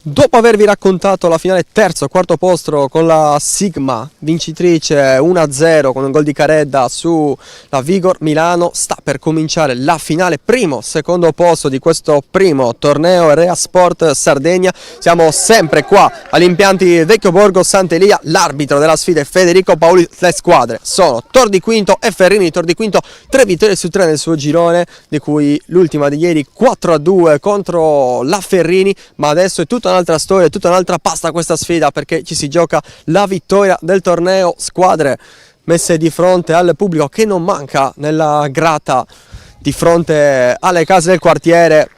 Dopo avervi raccontato la finale terzo e quarto posto con la Sigma vincitrice 1-0 con un gol di Caredda sulla Vigor Milano, sta per cominciare la finale primo secondo posto di questo primo torneo Rea Sport Sardegna. Siamo sempre qua agli impianti Vecchio Borgo Sant'Elia. L'arbitro della sfida è Federico Paoli. Le squadre sono Tor di Quinto e Ferrini. Tor di Quinto 3 vittorie su 3 nel suo girone, di cui l'ultima di ieri 4-2 contro la Ferrini, ma adesso è tutta un'altra storia, tutta un'altra pasta questa sfida, perché ci si gioca la vittoria del torneo. Squadre messe di fronte al pubblico che non manca nella grata di fronte alle case del quartiere.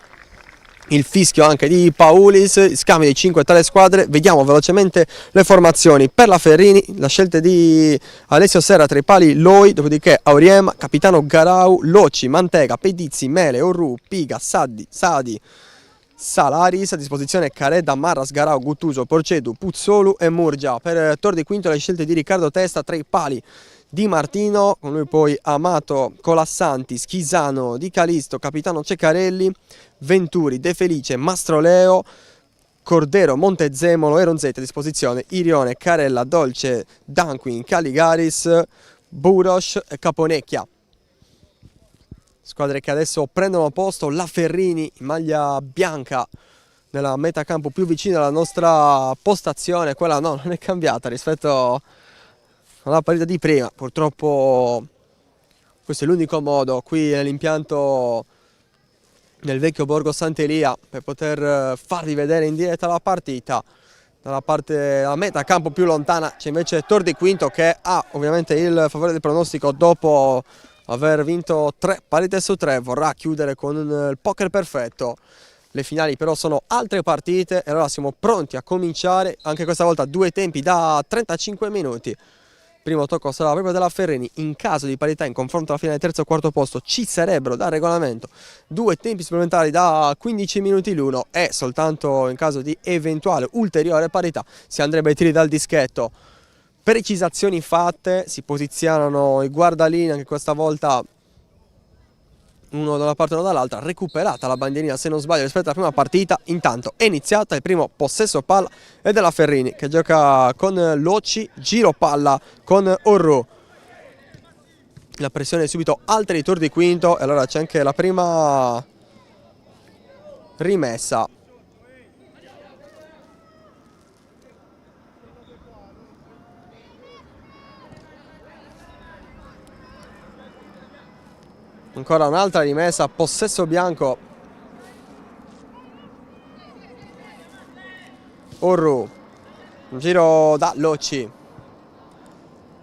Il fischio anche di Paulis, scambio di 5 tra le squadre. Vediamo velocemente le formazioni. Per la Ferrini la scelta di Alessio Serra tra i pali Loi, dopodiché Auriem, Capitano Garau, Loci, Mantega, Pedizzi, Mele, Orru, Piga, Sadi, Salaris. A disposizione Caredda, Marras, Garau, Guttuso, Porcedu, Puzzolu e Murgia. Per Tor di Quinto le scelte di Riccardo Testa tra i pali Di Martino, con lui poi Amato, Colassanti, Schisano, Di Calisto, Capitano Ceccarelli, Venturi, De Felice, Mastroleo, Cordero, Montezemolo e Ronzetti. A disposizione Irione, Carella, Dolce, Danquin, Caligaris, Buros e Caponecchia. Squadre che adesso prendono posto. La Ferrini in maglia bianca nella metacampo più vicina alla nostra postazione. Quella no, non è cambiata rispetto alla partita di prima. Purtroppo questo è l'unico modo qui nell'impianto del Vecchio Borgo Sant'Elia per poter farvi vedere in diretta la partita. Dalla parte della metacampo più lontana c'è invece Tor di Quinto, che ha ovviamente il favore del pronostico dopo aver vinto 3 partite su 3. Vorrà chiudere con il poker perfetto. Le finali però sono altre partite e allora siamo pronti a cominciare. Anche questa volta 2 tempi da 35 minuti. Primo tocco sarà proprio della Ferrini. In caso di parità in confronto alla finale terzo e quarto posto ci sarebbero da regolamento 2 tempi supplementari da 15 minuti l'uno, e soltanto in caso di eventuale ulteriore parità si andrebbe ai tiri dal dischetto. Precisazioni fatte, si posizionano i guardalini anche questa volta uno da una parte e uno dall'altra. Recuperata la bandierina, se non sbaglio, rispetto alla prima partita. Intanto è iniziata, il primo possesso palla è della Ferrini, che gioca con Loci, giro palla con Orru. La pressione è subito alta di Tor di Quinto e allora c'è anche la prima rimessa. Ancora un'altra rimessa, possesso bianco. Orru, un giro da Loci,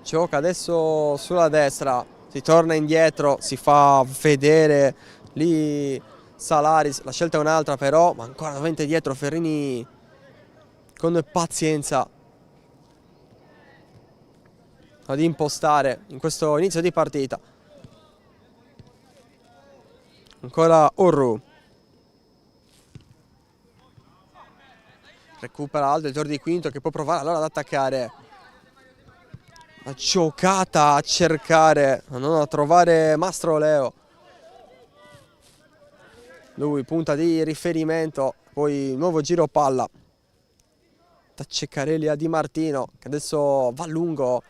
gioca adesso sulla destra, si torna indietro, si fa vedere lì Salaris, la scelta è un'altra però, ma ancora nuovamente dietro Ferrini con pazienza ad impostare in questo inizio di partita. Ancora Orru, recupera alto il Tor di Quinto, che può provare allora ad attaccare. La giocata a cercare, non a trovare Mastroleo. Lui punta di riferimento, poi nuovo giro palla da Ceccarelli a Di Martino, che adesso va lungo,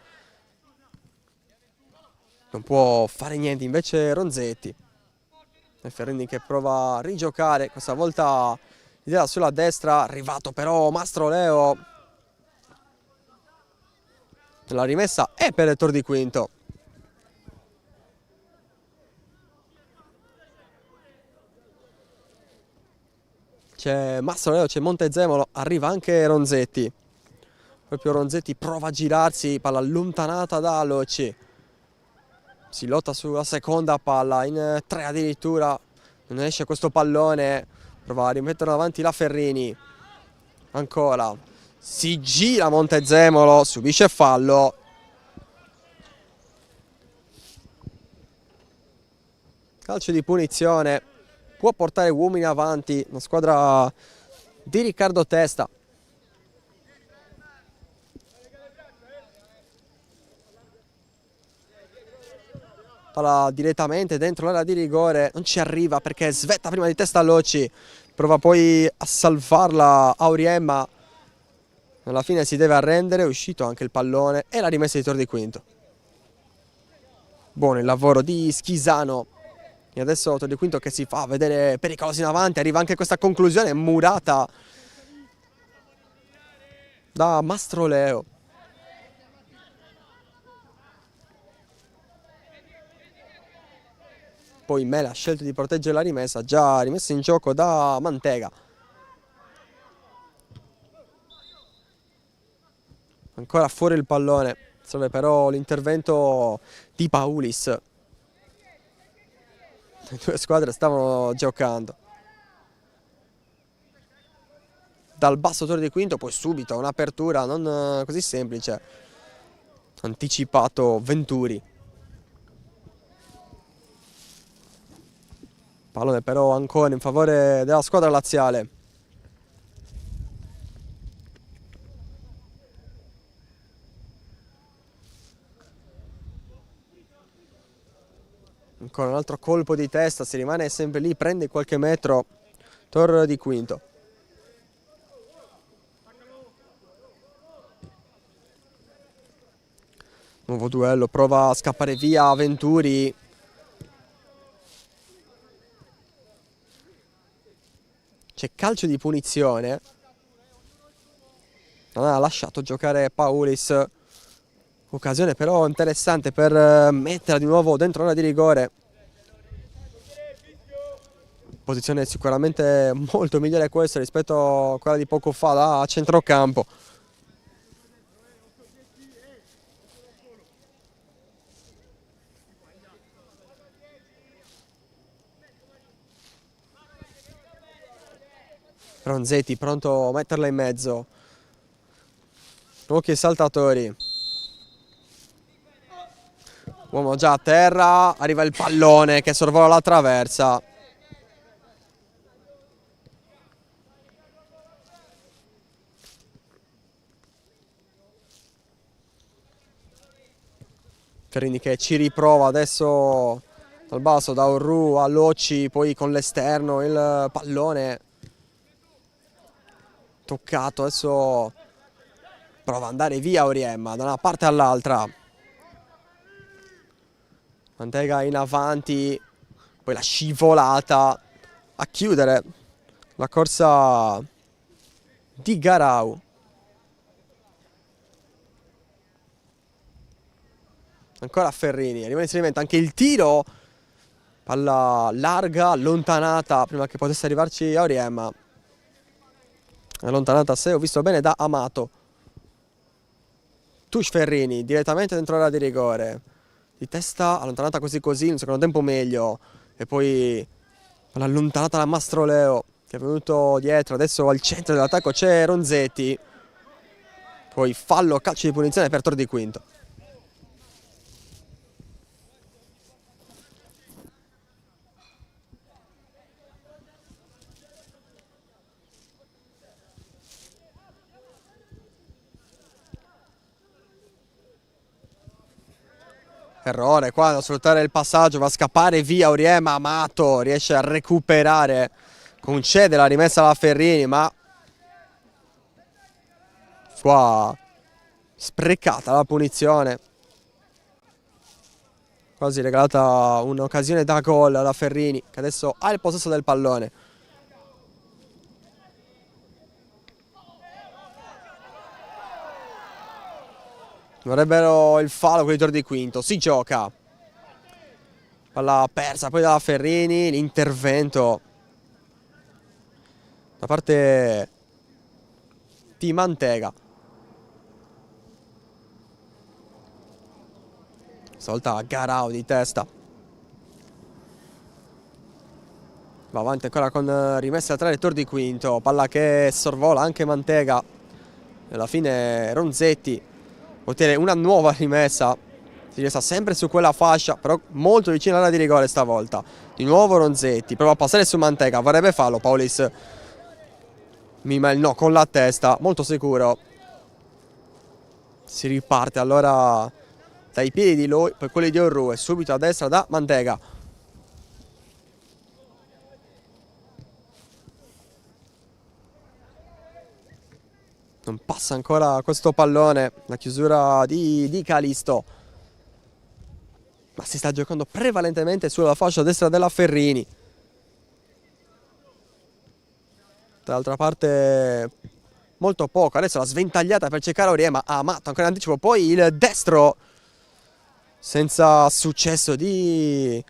non può fare niente invece Ronzetti. E Ferrini che prova a rigiocare, questa volta l'idea sulla destra, arrivato però Mastroleo. La rimessa è per il Tor di Quinto. C'è Mastroleo, c'è Montezemolo, arriva anche Ronzetti. Proprio Ronzetti prova a girarsi, palla allontanata da Loci. Si lotta sulla seconda palla, in 3 addirittura, non esce questo pallone, prova a rimetterlo avanti la Ferrini. Ancora, si gira Montezemolo, subisce fallo. Calcio di punizione, può portare uomini avanti la squadra di Riccardo Testa. Palla direttamente dentro l'area di rigore, non ci arriva perché svetta prima di testa Loci. prova poi a salvarla Auriem, ma alla fine si deve arrendere. È uscito anche il pallone e la rimessa di Tor di Quinto. Buono il lavoro di Schisano. E adesso Tor di Quinto che si fa vedere pericoloso in avanti. Arriva anche questa conclusione murata da Mastroleo. Poi Mela ha scelto di proteggere la rimessa, già rimessa in gioco da Mantega. Ancora fuori il pallone, serve però l'intervento di Paulis. Le due squadre stavano giocando. Dal basso Tor di Quinto, poi subito un'apertura non così semplice. Anticipato Venturi. Pallone però ancora in favore della squadra laziale. Ancora un altro colpo di testa, si rimane sempre lì, prende qualche metro Tor di Quinto. Nuovo duello, prova a scappare via Venturi. C'è calcio di punizione. Non ha lasciato giocare Paulis. Occasione però interessante per metterla di nuovo dentro l'area di rigore. Posizione sicuramente molto migliore questa rispetto a quella di poco fa da centrocampo. Ronzetti pronto a metterla in mezzo. Occhi ai saltatori. Uomo già a terra, arriva il pallone che sorvola la traversa. Ferrini che ci riprova adesso dal basso, da Orru a Locci, poi con l'esterno il pallone toccato. Adesso prova ad andare via Auriem da una parte all'altra. Mantega in avanti, poi la scivolata a chiudere la corsa di Garau. Ancora Ferrini, rimane in inserimento anche il tiro, palla larga, allontanata prima che potesse arrivarci Auriem. Allontanata, se ho visto bene, da Amato. Tush Ferrini direttamente dentro l'area di rigore. Di testa allontanata così così, nel secondo tempo meglio. E poi allontanata da Mastroleo che è venuto dietro. Adesso al centro dell'attacco c'è Ronzetti. Poi fallo, calcio di punizione per Tor di Quinto. Errore qua da sfruttare il passaggio, va a scappare via Auriem. Amato riesce a recuperare, concede la rimessa alla Ferrini, ma qua sprecata la punizione, quasi regalata un'occasione da gol alla Ferrini che adesso ha il possesso del pallone. Vorrebbero il fallo con i Tor di Quinto, si gioca. Palla persa poi dalla Ferrini, l'intervento da parte di Mantega. Stavolta Garau di testa. Va avanti ancora con rimessa tra le Tor di Quinto. Palla che sorvola anche Mantega. E alla fine Ronzetti ottiene una nuova rimessa. Si resta sempre su quella fascia, però molto vicino all'area di rigore stavolta. Di nuovo Ronzetti, prova a passare su Mantega, vorrebbe farlo, Paulis mima il no con la testa, molto sicuro. Si riparte allora dai piedi di lui, poi quelli di Orru e subito a destra da Mantega. Non passa ancora questo pallone, la chiusura di Calisto. Ma si sta giocando prevalentemente sulla fascia destra della Ferrini. Dall'altra parte molto poco. Adesso la sventagliata per cercare Auriemma. Amato ancora in anticipo. Poi il destro senza successo di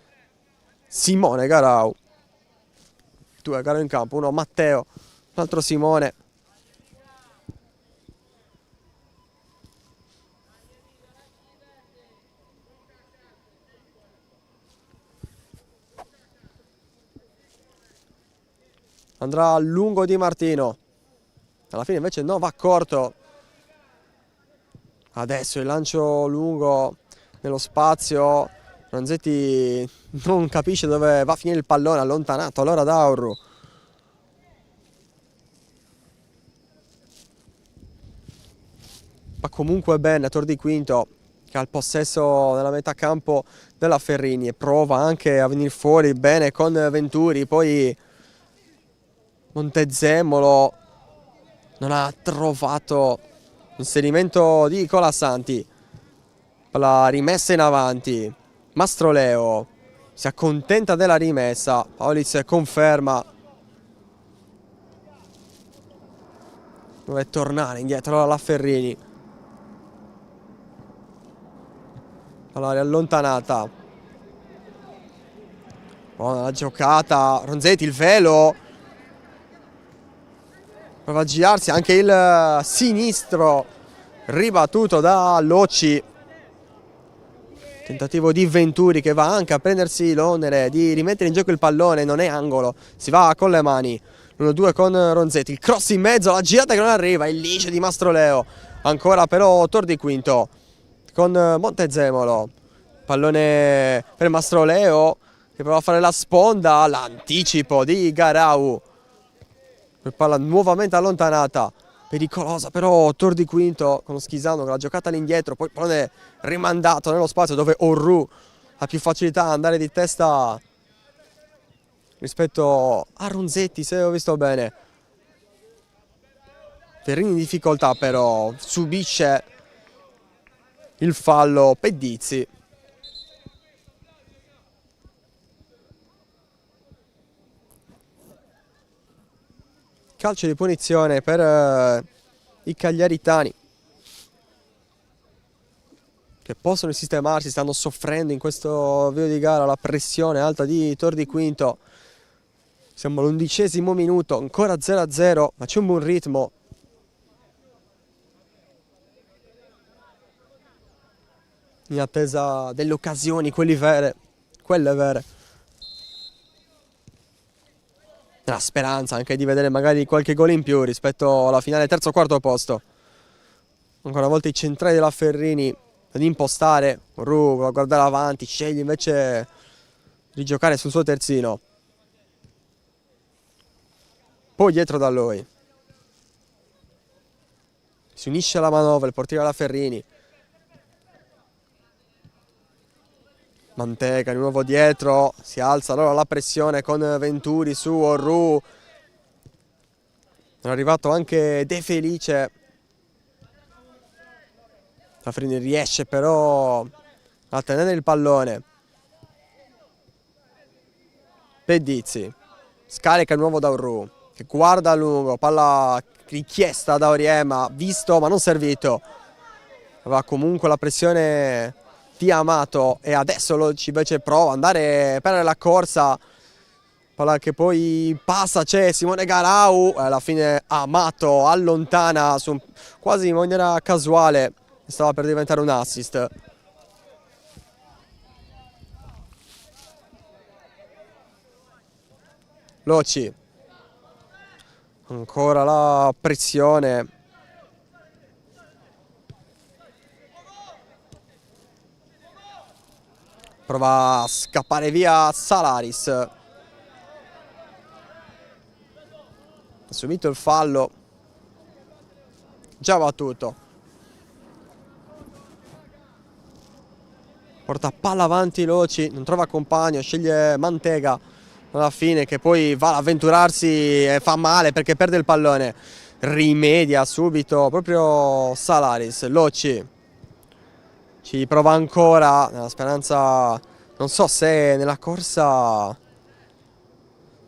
Simone Garau. Due Garau in campo. Uno Matteo, un altro Simone. Andrà lungo Di Martino. Alla fine invece no, va corto. Adesso il lancio lungo nello spazio. Ronzetti non capisce dove va a finire il pallone, allontanato allora da Auru. Ma comunque bene, Tor di Quinto che ha il possesso nella metà campo della Ferrini e prova anche a venire fuori bene con Venturi. Poi Montezemolo non ha trovato inserimento di Colasanti. La rimessa in avanti. Mastroleo si accontenta della rimessa. Paolis conferma. Deve tornare indietro alla Ferrini. Palla riallontanata. Buona la giocata. Ronzetti il velo. Prova a girarsi anche il sinistro ribattuto da Loci. Tentativo di Venturi che va anche a prendersi l'onere di rimettere in gioco il pallone. Non è angolo, si va con le mani. L'1-2 con Ronzetti, il cross in mezzo, la girata che non arriva, il lice di Mastroleo. Ancora però Tor di Quinto con Montezemolo. Pallone per Mastroleo che prova a fare la sponda, l'anticipo di Garau. Palla nuovamente allontanata, pericolosa però Tor di Quinto con lo Schisano con la giocata all'indietro, poi pallone rimandato nello spazio dove Orru ha più facilità ad andare di testa rispetto a Ronzetti, se ho visto bene. Ferrini in difficoltà però, subisce il fallo Pedizzi. Calcio di punizione per i cagliaritani che possono sistemarsi, stanno soffrendo in questo avvio di gara la pressione alta di Tor di Quinto. Siamo all'11° minuto, ancora 0-0, ma c'è un buon ritmo. In attesa delle occasioni, quelle vere. La speranza anche di vedere magari qualche gol in più rispetto alla finale terzo o quarto posto. Ancora una volta i centrali della Ferrini ad impostare. Ru va a guardare avanti, sceglie invece di giocare sul suo terzino. Poi dietro da lui si unisce alla manovra il portiere della Ferrini. Mantega di nuovo dietro, si alza allora la pressione con Venturi su Orru. È arrivato anche De Felice. La Ferrini riesce però a tenere il pallone. Pedizzi scarica di nuovo da Orru che guarda a lungo, palla richiesta da Auriemma, visto ma non servito. Aveva comunque la pressione di Amato e adesso Loci invece prova ad andare per la corsa, palla che poi passa, c'è Simone Garau e alla fine Amato allontana quasi in maniera casuale, stava per diventare un assist. Loci ancora la pressione. Prova a scappare via Salaris. Ha subito il fallo. Già battuto. Porta palla avanti Loci. Non trova compagno. Sceglie Mantega alla fine che poi va ad avventurarsi e fa male perché perde il pallone. rimedia subito proprio Salaris. Loci ci prova ancora, nella speranza, non so se nella corsa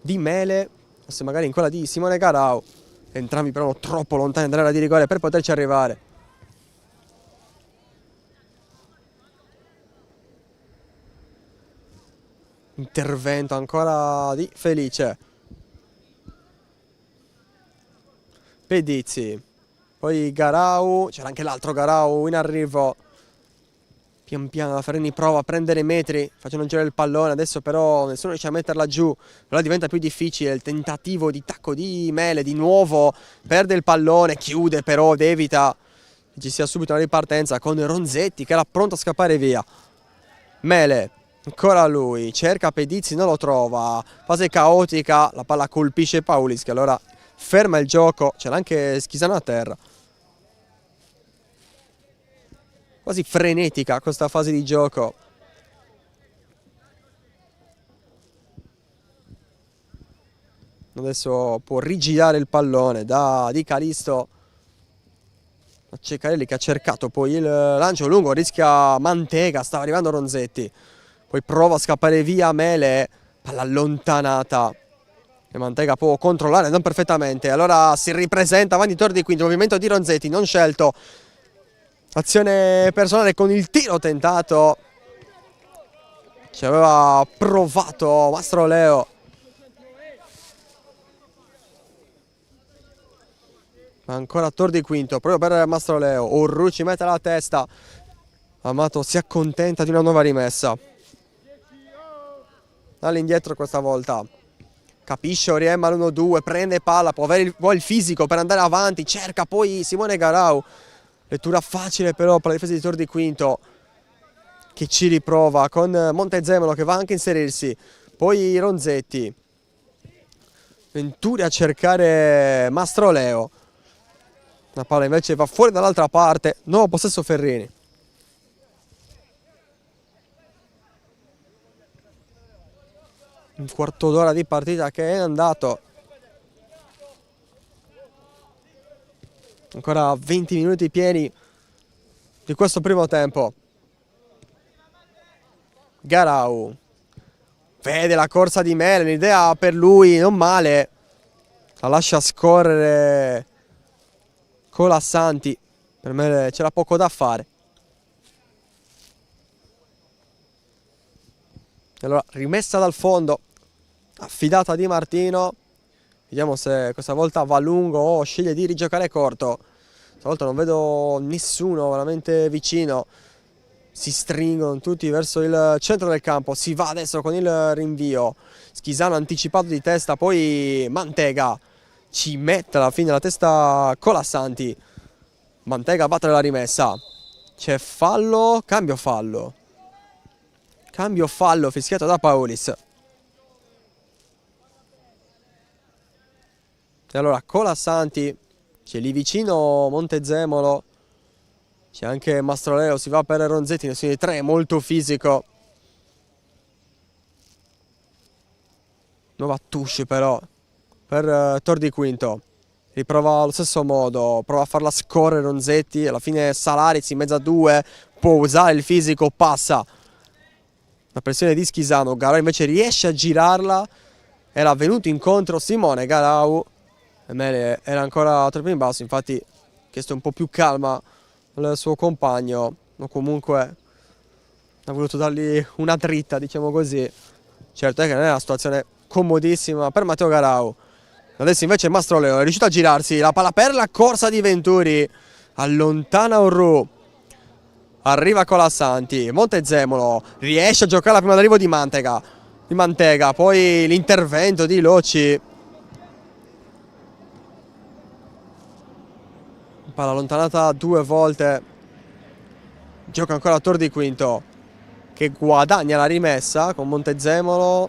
di Mele o se magari in quella di Simone Garau. Entrambi però troppo lontani dall'area di rigore per poterci arrivare. Intervento ancora di Felice. Pedizzi. Poi Garau. C'era anche l'altro Garau in arrivo. Pian piano la Ferrini prova a prendere metri, facendo girare il pallone. Adesso però nessuno riesce a metterla giù. Allora diventa più difficile il tentativo di tacco di Mele. Di nuovo perde il pallone, chiude però ed evita che ci sia subito una ripartenza con Ronzetti che era pronto a scappare via. Mele. Ancora lui, cerca Pedizzi, non lo trova, fase caotica, la palla colpisce Paulis che allora ferma il gioco, c'era anche Schisano a terra. Quasi frenetica questa fase di gioco. Adesso può rigirare il pallone da Di Calisto a Ceccarelli che ha cercato poi il lancio lungo, rischia Mantega, stava arrivando Ronzetti. Poi prova a scappare via Mele, palla allontanata. E Mantega può controllare non perfettamente. Allora si ripresenta avanti Tor di quinto, movimento di Ronzetti, non scelto. Azione personale con il tiro tentato. Ci aveva provato Mastroleo. Ma ancora Tor di quinto, proprio per Mastroleo. Urruci mette la testa. Amato si accontenta di una nuova rimessa. All'indietro questa volta. Capisce Oriema l'1-2, prende palla, può avere il fisico per andare avanti, cerca poi Simone Garau. Lettura facile però per la difesa di Tor di quinto che ci riprova con Montezemolo che va anche a inserirsi. Poi Ronzetti. Venturi a cercare Mastroleo. La palla invece va fuori dall'altra parte. Nuovo possesso Ferrini. Un quarto d'ora di partita che è andato. Ancora 20 minuti pieni di questo primo tempo. Garau. Vede la corsa di Mele, l'idea per lui non male. La lascia scorrere Colassanti. Per me c'era poco da fare. Allora, rimessa dal fondo. Affidata a Di Martino. Vediamo se questa volta va lungo o sceglie di rigiocare corto. Stavolta non vedo nessuno veramente vicino. Si stringono tutti verso il centro del campo. Si va adesso con il rinvio. Schisano anticipato di testa. Poi Mantega ci mette alla fine la testa Colassanti. Mantega batte la rimessa. C'è fallo. Cambio fallo. Cambio fallo fischiato da Paulis. E allora Colassanti, c'è lì vicino Montezemolo, c'è anche Mastroleo, si va per Ronzetti, nessuno di tre, molto fisico. Nuova touche però per Tor di quinto. Riprova allo stesso modo, prova a farla scorrere Ronzetti, alla fine Salaris in mezzo a due, può usare il fisico, passa. La pressione di Schisano, Garau invece riesce a girarla, era venuto incontro Simone Garau. E Mele era ancora troppo in basso, infatti ha chiesto un po' più calma al suo compagno, o comunque ha voluto dargli una dritta, diciamo così. Certo è che non è una situazione comodissima per Matteo Garau. Adesso invece Mastroleo è riuscito a girarsi, la palla per la corsa di Venturi, allontana Urru. Arriva Colassanti, Montezemolo riesce a giocare prima d'arrivo di Mantega, poi l'intervento di Loci. Palla allontanata due volte. Gioca ancora Tor di quinto che guadagna la rimessa con Montezemolo.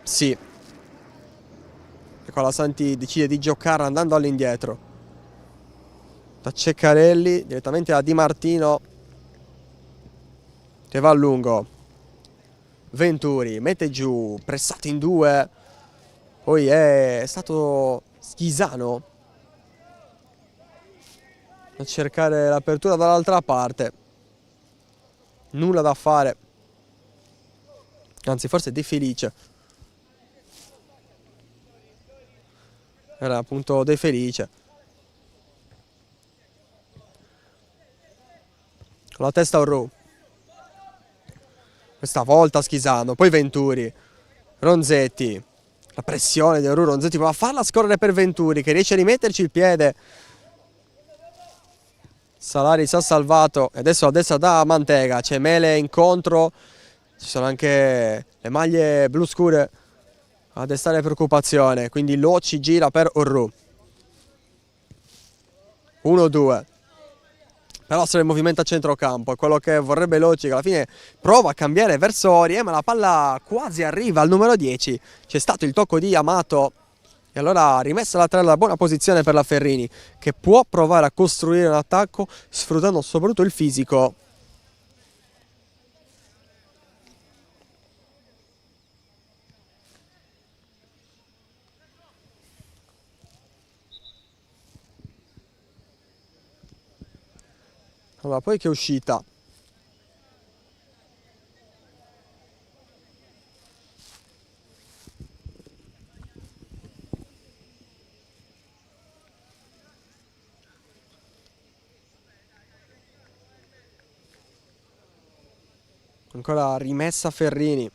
Sì. E Colassanti decide di giocare andando all'indietro. Da Ceccarelli direttamente a Di Martino che va a lungo. Venturi mette giù, pressato in due. Poi è stato Schisano a cercare l'apertura dall'altra parte. Nulla da fare, anzi forse De Felice. Era appunto De Felice. Con la testa Orru. Questa volta Schisano, poi Venturi. Ronzetti. La pressione di Orru, Ronzetti va a farla scorrere per Venturi che riesce a rimetterci il piede. Salaris ha salvato e adesso a destra da Mantega, c'è Mele incontro, ci sono anche le maglie blu scure a destare preoccupazione, quindi Loci gira per Orru. 1-2. Però se il movimento a centrocampo è quello che vorrebbe Loci, che alla fine prova a cambiare verso Orie, ma la palla quasi arriva al numero 10. C'è stato il tocco di Amato. E allora rimessa la trella, buona posizione per la Ferrini, che può provare a costruire un attacco sfruttando soprattutto il fisico. Allora, poi che uscita. Ancora rimessa Ferrini.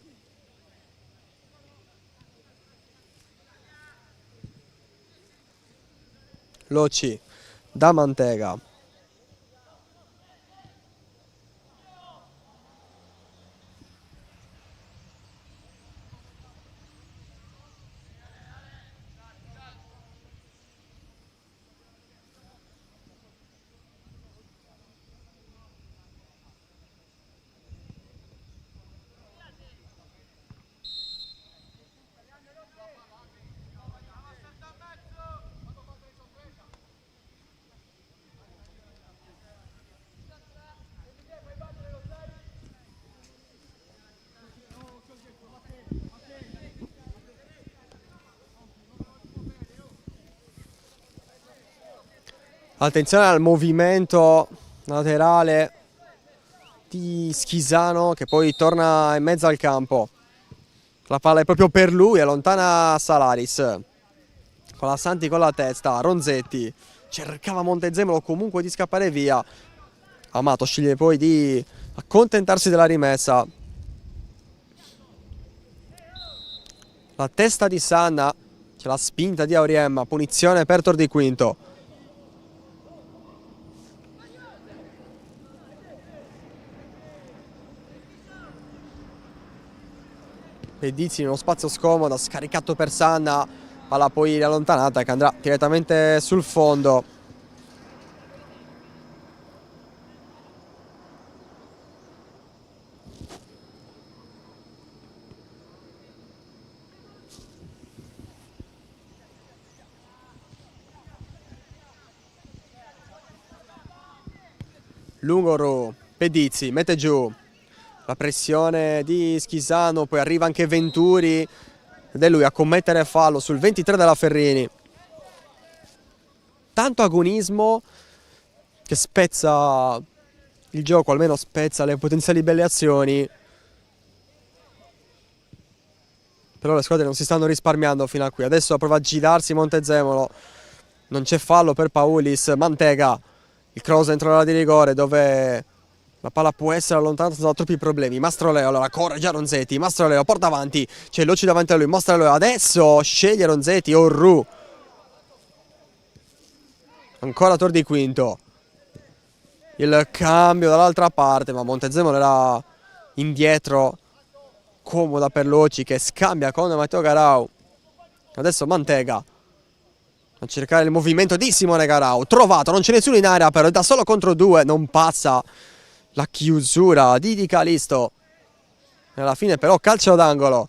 Loci da Mantega. Attenzione al movimento laterale di Schisano che poi torna in mezzo al campo. La palla è proprio per lui, allontana Salaris. Con la Santi con la testa, Ronzetti cercava Montezemolo comunque di scappare via. Amato sceglie poi di accontentarsi della rimessa. La testa di Sanna, c'è la spinta di Auriem, punizione per Tor di Quinto. Pedizzi nello spazio scomodo, scaricato per Sanna, palla poi allontanata che andrà direttamente sul fondo. Lungoro, Pedizzi, mette giù. La pressione di Schisano, poi arriva anche Venturi ed è lui a commettere fallo sul 23 della Ferrini. Tanto agonismo che spezza il gioco, almeno spezza le potenziali belle azioni. Però le squadre non si stanno risparmiando fino a qui. Adesso prova a girarsi Montezemolo. Non c'è fallo per Paulis. Mantega, il cross entro l'area di rigore dove la palla può essere allontanata senza troppi problemi. Mastroleo, allora corre già Ronzetti. Mastroleo porta avanti, c'è Loci davanti a lui. Mastroleo adesso sceglie Ronzetti. Orru. Ancora Tor di Quinto. Il cambio dall'altra parte, ma Montezemolo era indietro. Comoda per Loci che scambia con Matteo Garau. Adesso Mantega a cercare il movimento di Simone Garau. Trovato, non c'è nessuno in area però, è da solo contro due, non passa la chiusura di Di Calisto. E alla fine però calcio d'angolo.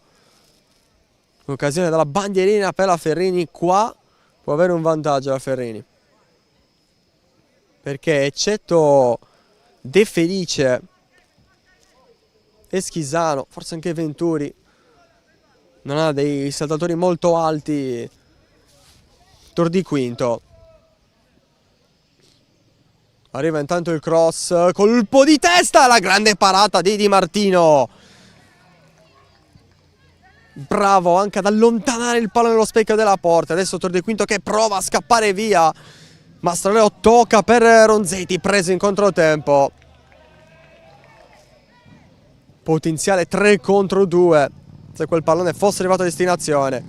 Occasione dalla bandierina per la Ferrini. Qua può avere un vantaggio la Ferrini, perché eccetto De Felice e Schisano, forse anche Venturi, non ha dei saltatori molto alti. Tor di Quinto. Arriva intanto il cross, colpo di testa, la grande parata di Di Martino. Bravo anche ad allontanare il pallone nello specchio della porta. Adesso Tor di Quinto che prova a scappare via. Mastroleo tocca per Ronzetti, preso in controtempo. Potenziale 3 contro 2. Se quel pallone fosse arrivato a destinazione,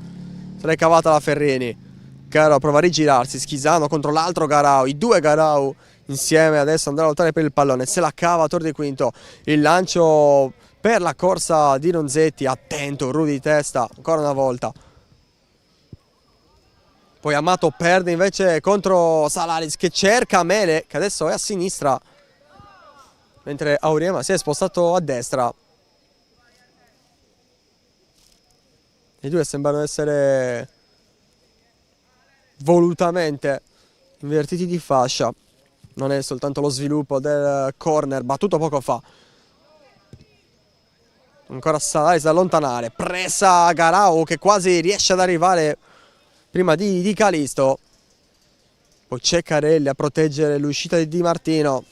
se l'è cavata la Ferrini. Garau prova a rigirarsi, Schisano contro l'altro Garau. I due Garau insieme adesso andrà a lottare per il pallone. Se la cava Tor di Quinto. Il lancio per la corsa di Ronzetti. Attento, Rudy di testa ancora una volta. Poi Amato perde invece contro Salaris che cerca Mele, che adesso è a sinistra, mentre Auriemma si è spostato a destra. I due sembrano essere volutamente invertiti di fascia. Non è soltanto lo sviluppo del corner battuto poco fa. Ancora Salaris da allontanare. Presa Garau che quasi riesce ad arrivare prima di Calisto. Poi c'è Carelli a proteggere l'uscita di Di Martino.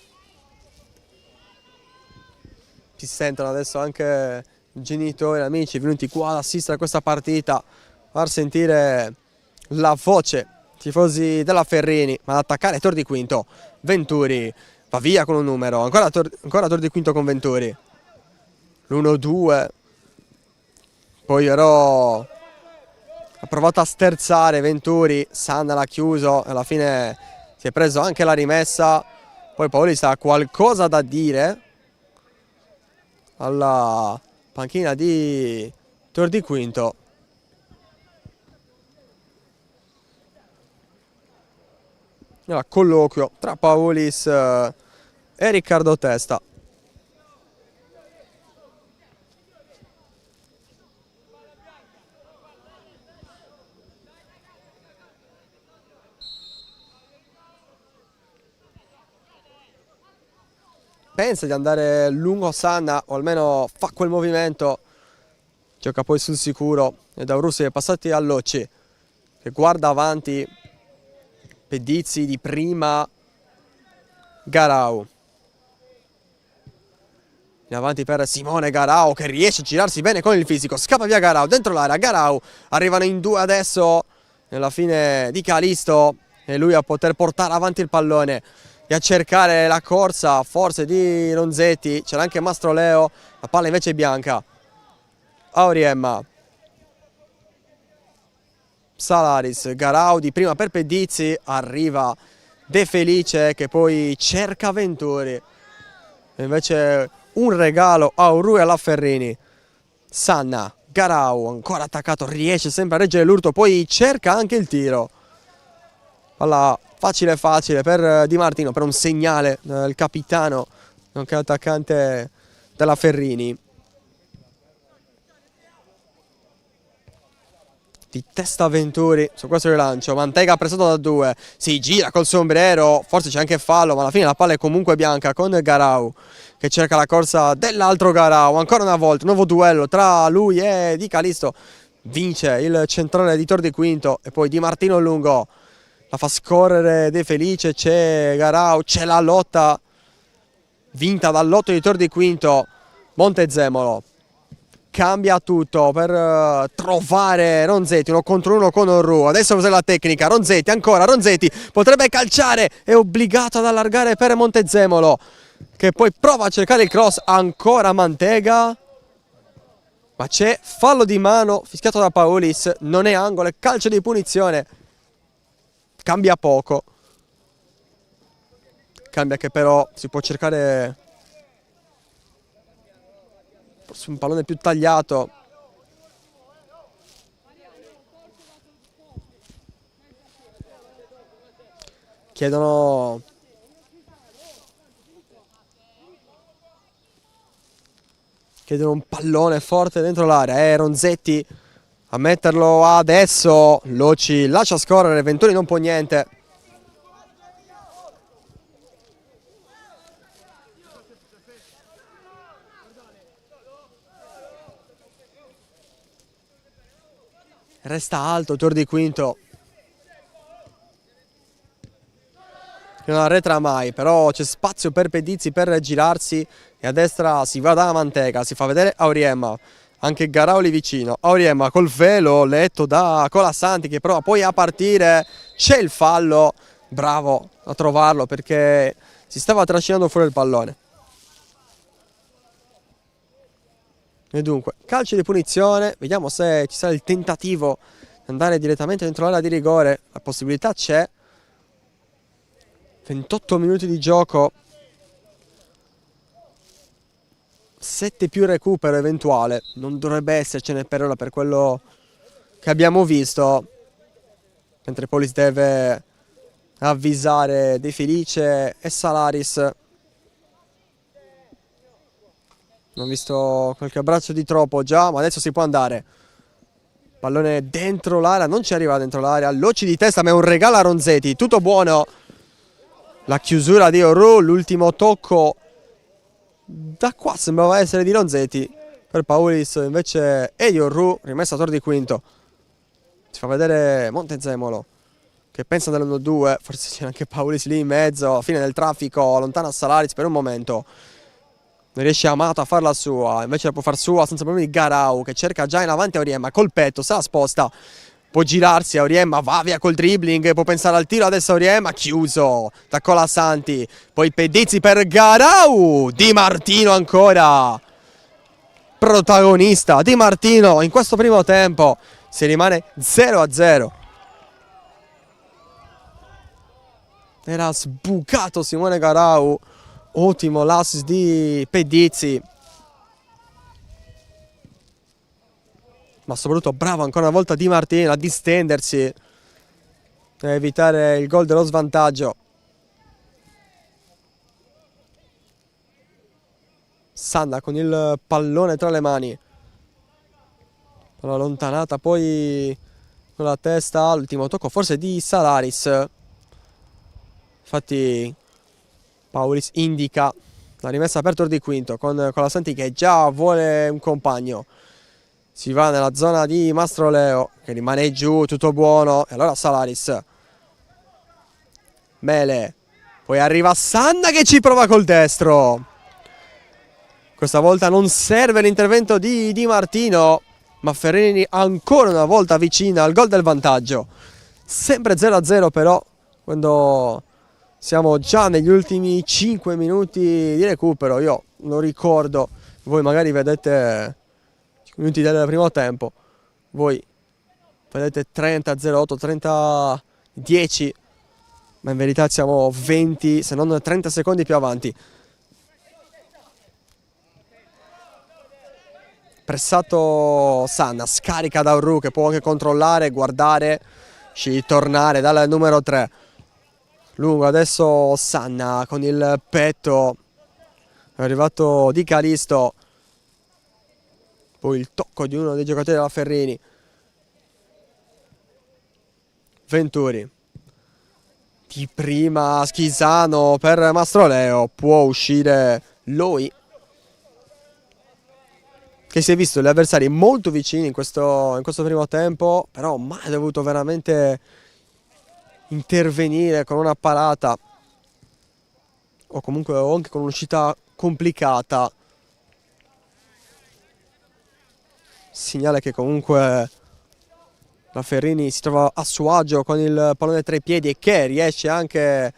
Si sentono adesso anche i genitori, amici venuti qua ad assistere a questa partita, far sentire la voce tifosi della Ferrini, ma ad attaccare Tor di Quinto. Venturi va via con un numero, ancora Tor di Quinto con Venturi. L'1-2. Poi però ha provato a sterzare Venturi, Sanna l'ha chiuso, alla fine si è preso anche la rimessa. Poi Paolis ha qualcosa da dire alla panchina di Tor di Quinto. Allora, colloquio tra Paolis e Riccardo Testa. Pensa di andare lungo Sanna, o almeno fa quel movimento, gioca poi sul sicuro e da Russi è passati a Locci che guarda avanti. Pedizzi di prima, Garau in avanti per Simone Garau che riesce a girarsi bene con il fisico, scappa via Garau dentro l'area. Garau arrivano in due adesso nella fine di Calisto e lui a poter portare avanti il pallone e a cercare la corsa forse di Ronzetti. C'era anche Mastroleo, la palla invece è bianca. Auriemma, Salaris, Garau di prima per Pedizzi, arriva De Felice che poi cerca Venturi e invece un regalo a Uru e alla Ferrini. Sanna, Garau ancora attaccato, riesce sempre a reggere l'urto, poi cerca anche il tiro. Palla facile facile per Di Martino, per un segnale del capitano nonché attaccante della Ferrini. Di testa Venturi su questo rilancio, Mantega pressato da due, si gira col sombrero, forse c'è anche fallo, ma alla fine la palla è comunque bianca con Garau che cerca la corsa dell'altro Garau. Ancora una volta, nuovo duello tra lui e Di Calisto, vince il centrale di Tor di Quinto e poi Di Martino lungo, la fa scorrere De Felice, c'è Garau, c'è la lotta vinta dall'8 di Tor di Quinto. Montezemolo cambia tutto per trovare Ronzetti, uno contro uno con Orru. Adesso cos'è la tecnica? Ronzetti, ancora Ronzetti, potrebbe calciare, è obbligato ad allargare per Montezemolo che poi prova a cercare il cross, ancora Mantega, ma c'è fallo di mano fischiato da Paolis, non è angolo, è calcio di punizione. Cambia poco, cambia che però si può cercare forse un pallone più tagliato. Chiedono un pallone forte dentro l'area. Ronzetti a metterlo adesso. Loci lascia scorrere, Venturi non può niente. Resta alto Tor di Quinto. che non arretra mai, però c'è spazio per Pedizzi per girarsi e a destra si va da Mantega, si fa vedere Auriemma, anche Garau lì vicino, Auriemma col velo letto da Colasanti che prova poi a partire, c'è il fallo, bravo a trovarlo perché si stava trascinando fuori il pallone. E dunque, calcio di punizione, vediamo se ci sarà il tentativo di andare direttamente dentro l'area di rigore, la possibilità c'è. 28 minuti di gioco, 7 più recupero eventuale, non dovrebbe essercene per ora per quello che abbiamo visto, mentre Polis deve avvisare De Felice e Salaris. Ho visto qualche abbraccio di troppo già, ma adesso si può andare. Pallone dentro l'area, non ci arriva dentro l'area, Loci di testa ma è un regalo a Ronzetti, tutto buono. La chiusura di Orru, l'ultimo tocco da qua sembrava essere di Ronzetti, per Paulis invece è di Orru, rimessa a tor di quinto. Si fa vedere Montezemolo che pensa dell'1-2, forse c'è anche Paulis lì in mezzo, fine del traffico, allontana Salaris per un momento. Non riesce Amato a farla sua, invece la può far sua senza problemi Garau che cerca già in avanti Auriemma, col petto, se la sposta, può girarsi Auriemma, va via col dribbling, può pensare al tiro adesso Auriemma, chiuso da Colasanti, poi Pedizzi per Garau, Di Martino ancora, protagonista Di Martino in questo primo tempo, si rimane 0-0. Era sbucato Simone Garau. Ottimo l'assist di Pedizzi, ma soprattutto bravo ancora una volta Di Martino a distendersi e evitare il gol dello svantaggio. Sanna con il pallone tra le mani, allontanata poi con la testa, l'ultimo tocco forse di Salaris, infatti Paulis indica la rimessa aperta di quinto con Colasanti che già vuole un compagno. Si va nella zona di Mastroleo che rimane giù, tutto buono. E allora Salaris. Mele. Poi arriva Sanna che ci prova col destro. Questa volta non serve l'intervento di Di Martino, ma Ferrini ancora una volta vicina al gol del vantaggio. Sempre 0-0 però quando siamo già negli ultimi 5 minuti di recupero. Io lo ricordo, voi magari vedete 5 minuti del primo tempo, voi vedete 30-08, 30-10, ma in verità siamo 20 se non 30 secondi più avanti. Pressato Sanna, scarica da Orru che può anche controllare, guardare, tornare dal numero 3. Lungo adesso Sanna con il petto, è arrivato Di Calisto, poi il tocco di uno dei giocatori della Ferrini. Venturi, di prima Schisano per Mastroleo, può uscire Loi, che si è visto gli avversari molto vicini in questo primo tempo, però mai ha dovuto veramente intervenire con una parata o comunque anche con un'uscita complicata. Segnale che comunque la Ferrini si trova a suo agio con il pallone tra i piedi e che riesce anche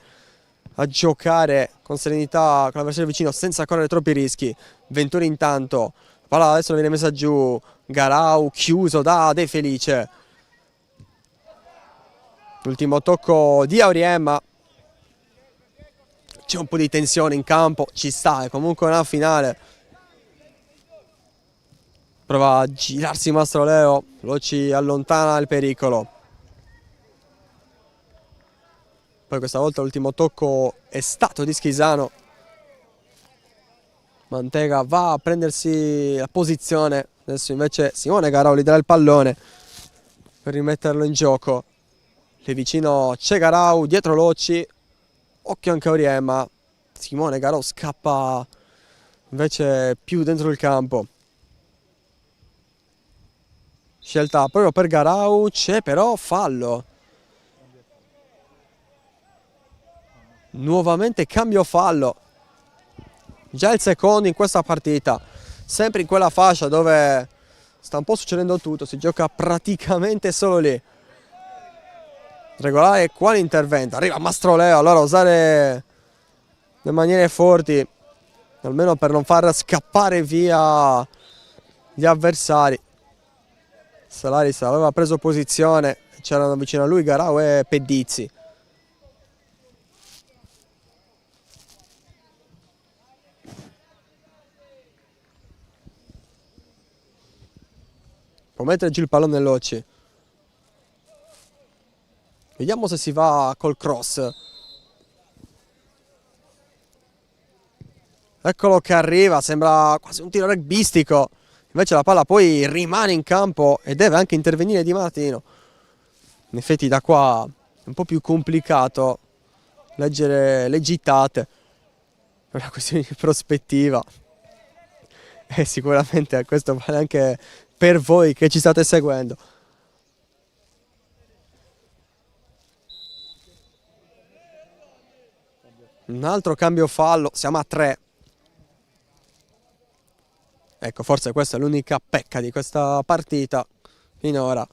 a giocare con serenità con l'avversario vicino senza correre troppi rischi. Venturi intanto, la palla adesso viene messa giù, Garau chiuso da De Felice. L'ultimo tocco di Auriemma, c'è un po' di tensione in campo, ci sta, è comunque una finale. Prova a girarsi Mastroleo, lo ci allontana il pericolo. Poi questa volta l'ultimo tocco è stato di Schisano. Mantega va a prendersi la posizione, adesso invece Simone Garau gli dà il pallone per rimetterlo in gioco. Lì vicino c'è Garau, dietro Loci, occhio anche a Auriemma. Simone Garau scappa invece più dentro il campo. Scelta proprio per Garau, c'è però fallo. Nuovamente cambio fallo. Già il secondo in questa partita. Sempre in quella fascia dove sta un po' succedendo tutto. Si gioca praticamente solo lì. Regolare quale intervento. Arriva Mastroleo. Allora usare le maniere forti, almeno per non far scappare via gli avversari. Salaris aveva preso posizione. C'erano vicino a lui Garau e Pedizzi. Può mettere giù il pallone Locci. Vediamo se si va col cross. Eccolo che arriva, sembra quasi un tiro rugbyistico. Invece la palla poi rimane in campo e deve anche intervenire Di Martino. In effetti da qua è un po' più complicato leggere le gittate. È una questione di prospettiva. E sicuramente questo vale anche per voi che ci state seguendo. Un altro cambio fallo, siamo a 3. Ecco, forse questa è l'unica pecca di questa partita finora.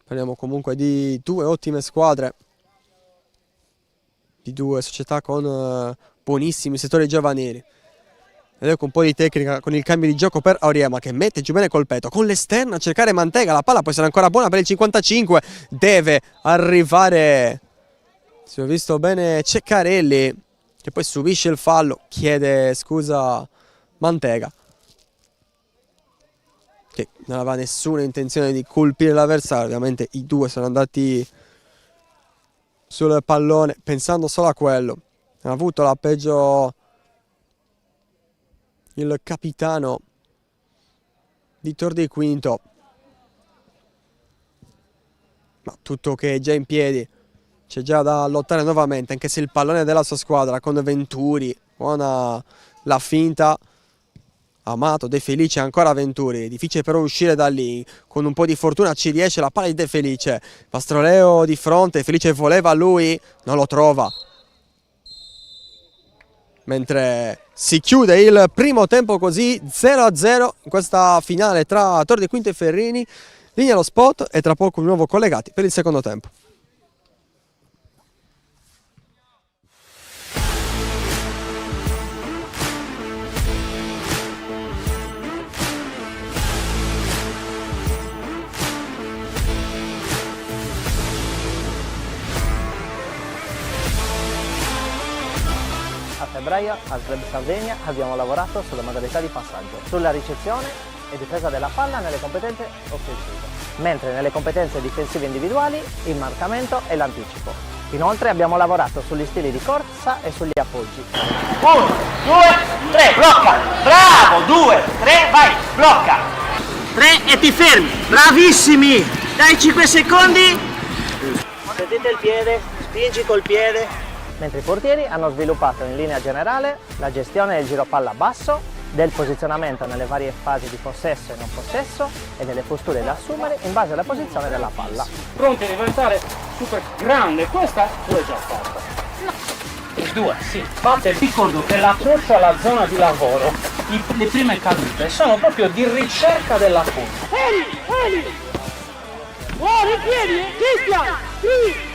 Parliamo comunque di due ottime squadre, di due società con buonissimi settori giovanili. Ed ecco un po' di tecnica con il cambio di gioco per Auriemma che mette giù bene col petto, con l'esterno a cercare Mantega, la palla può essere ancora buona per il 55, deve arrivare, si è visto bene Ceccarelli, che poi subisce il fallo, chiede scusa Mantega, che non aveva nessuna intenzione di colpire l'avversario. Ovviamente i due sono andati sul pallone pensando solo a quello. Ha avuto la peggio il capitano di Tor di Quinto, ma tutto che è già in piedi, c'è già da lottare nuovamente, anche se il pallone della sua squadra con Venturi, buona la finta, Amato, De Felice, ancora Venturi, difficile però uscire da lì, con un po' di fortuna ci riesce la palla di De Felice, Pastroleo di fronte, Felice voleva lui, non lo trova. Mentre si chiude il primo tempo così 0-0 in questa finale tra Tor di Quinto e Ferrini, linea lo spot e tra poco di nuovo collegati per il secondo tempo. A febbraio al Club Sardegna abbiamo lavorato sulla modalità di passaggio, sulla ricezione e difesa della palla nelle competenze offensive, mentre nelle competenze difensive individuali il marcamento e l'anticipo. Inoltre abbiamo lavorato sugli stili di corsa e sugli appoggi. 1, 2, 3, blocca! Bravo! 2, 3, vai! Blocca! 3 e ti fermi! Bravissimi! Dai 5 secondi! Sentite il piede, spingi col piede. Mentre i portieri hanno sviluppato in linea generale la gestione del giro palla basso, del posizionamento nelle varie fasi di possesso e non possesso e delle posture da assumere in base alla posizione della palla. Pronti a diventare super grande, questa l'ho già fatta. No. 2, sì. Fate, ricordo che l'approccio alla zona di lavoro, le prime cadute sono proprio di ricerca della punta. Eli! Buoni piedi, Cristian! Sì!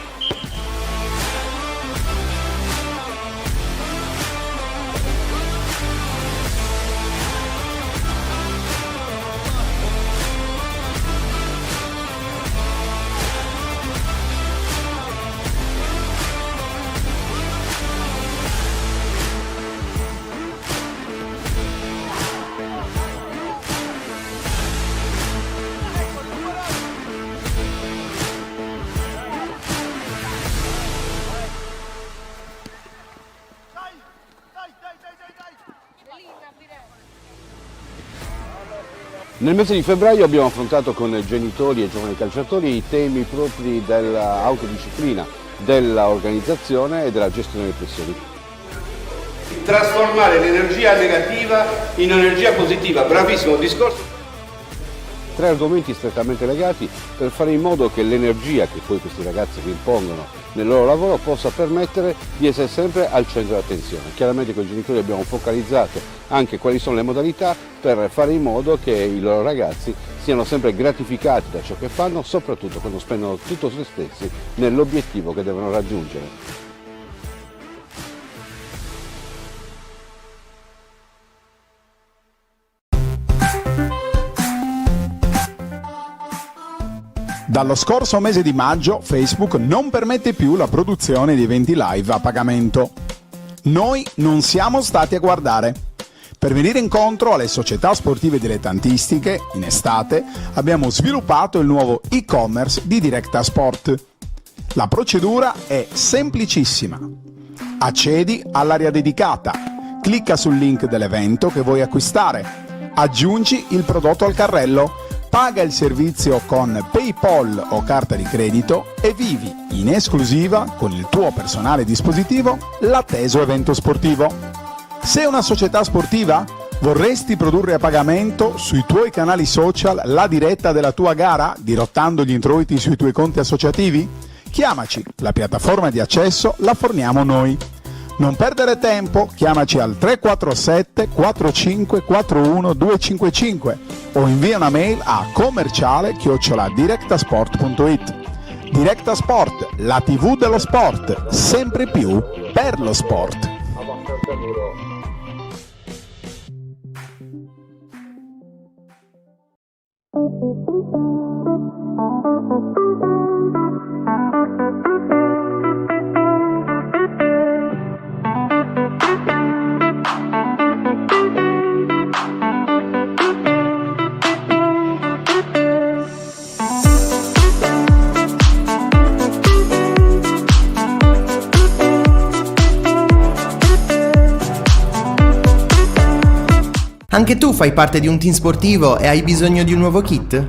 Nel mese di febbraio abbiamo affrontato con genitori e giovani calciatori i temi propri dell'autodisciplina, dell'organizzazione e della gestione delle pressioni. Trasformare l'energia negativa in energia positiva, bravissimo discorso. 3 argomenti strettamente legati per fare in modo che l'energia che poi questi ragazzi vi impongono nel loro lavoro possa permettere di essere sempre al centro dell'attenzione. Chiaramente con i genitori abbiamo focalizzato anche quali sono le modalità per fare in modo che i loro ragazzi siano sempre gratificati da ciò che fanno, soprattutto quando spendono tutto se stessi nell'obiettivo che devono raggiungere. Dallo scorso mese di maggio Facebook non permette più la produzione di eventi live a pagamento. Noi non siamo stati a guardare. Per venire incontro alle società sportive dilettantistiche, in estate abbiamo sviluppato il nuovo e-commerce di Directa Sport. La procedura è semplicissima. Accedi all'area dedicata, clicca sul link dell'evento che vuoi acquistare, aggiungi il prodotto al carrello, paga il servizio con PayPal o carta di credito e vivi in esclusiva con il tuo personale dispositivo l'atteso evento sportivo. Sei una società sportiva? Vorresti produrre a pagamento sui tuoi canali social la diretta della tua gara, dirottando gli introiti sui tuoi conti associativi? Chiamaci, la piattaforma di accesso la forniamo noi. Non perdere tempo, chiamaci al 347 45 41 255 o invia una mail a commerciale@directasport.it. Directa Sport, la TV dello sport, sempre più per lo sport. Anche tu fai parte di un team sportivo e hai bisogno di un nuovo kit?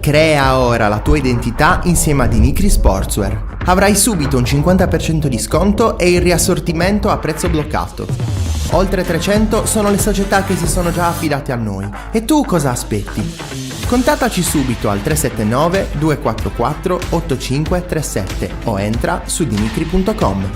Crea ora la tua identità insieme a Dinicri Sportswear. Avrai subito un 50% di sconto e il riassortimento a prezzo bloccato. Oltre 300 sono le società che si sono già affidate a noi. E tu cosa aspetti? Contattaci subito al 379 244 8537 o entra su dinicri.com.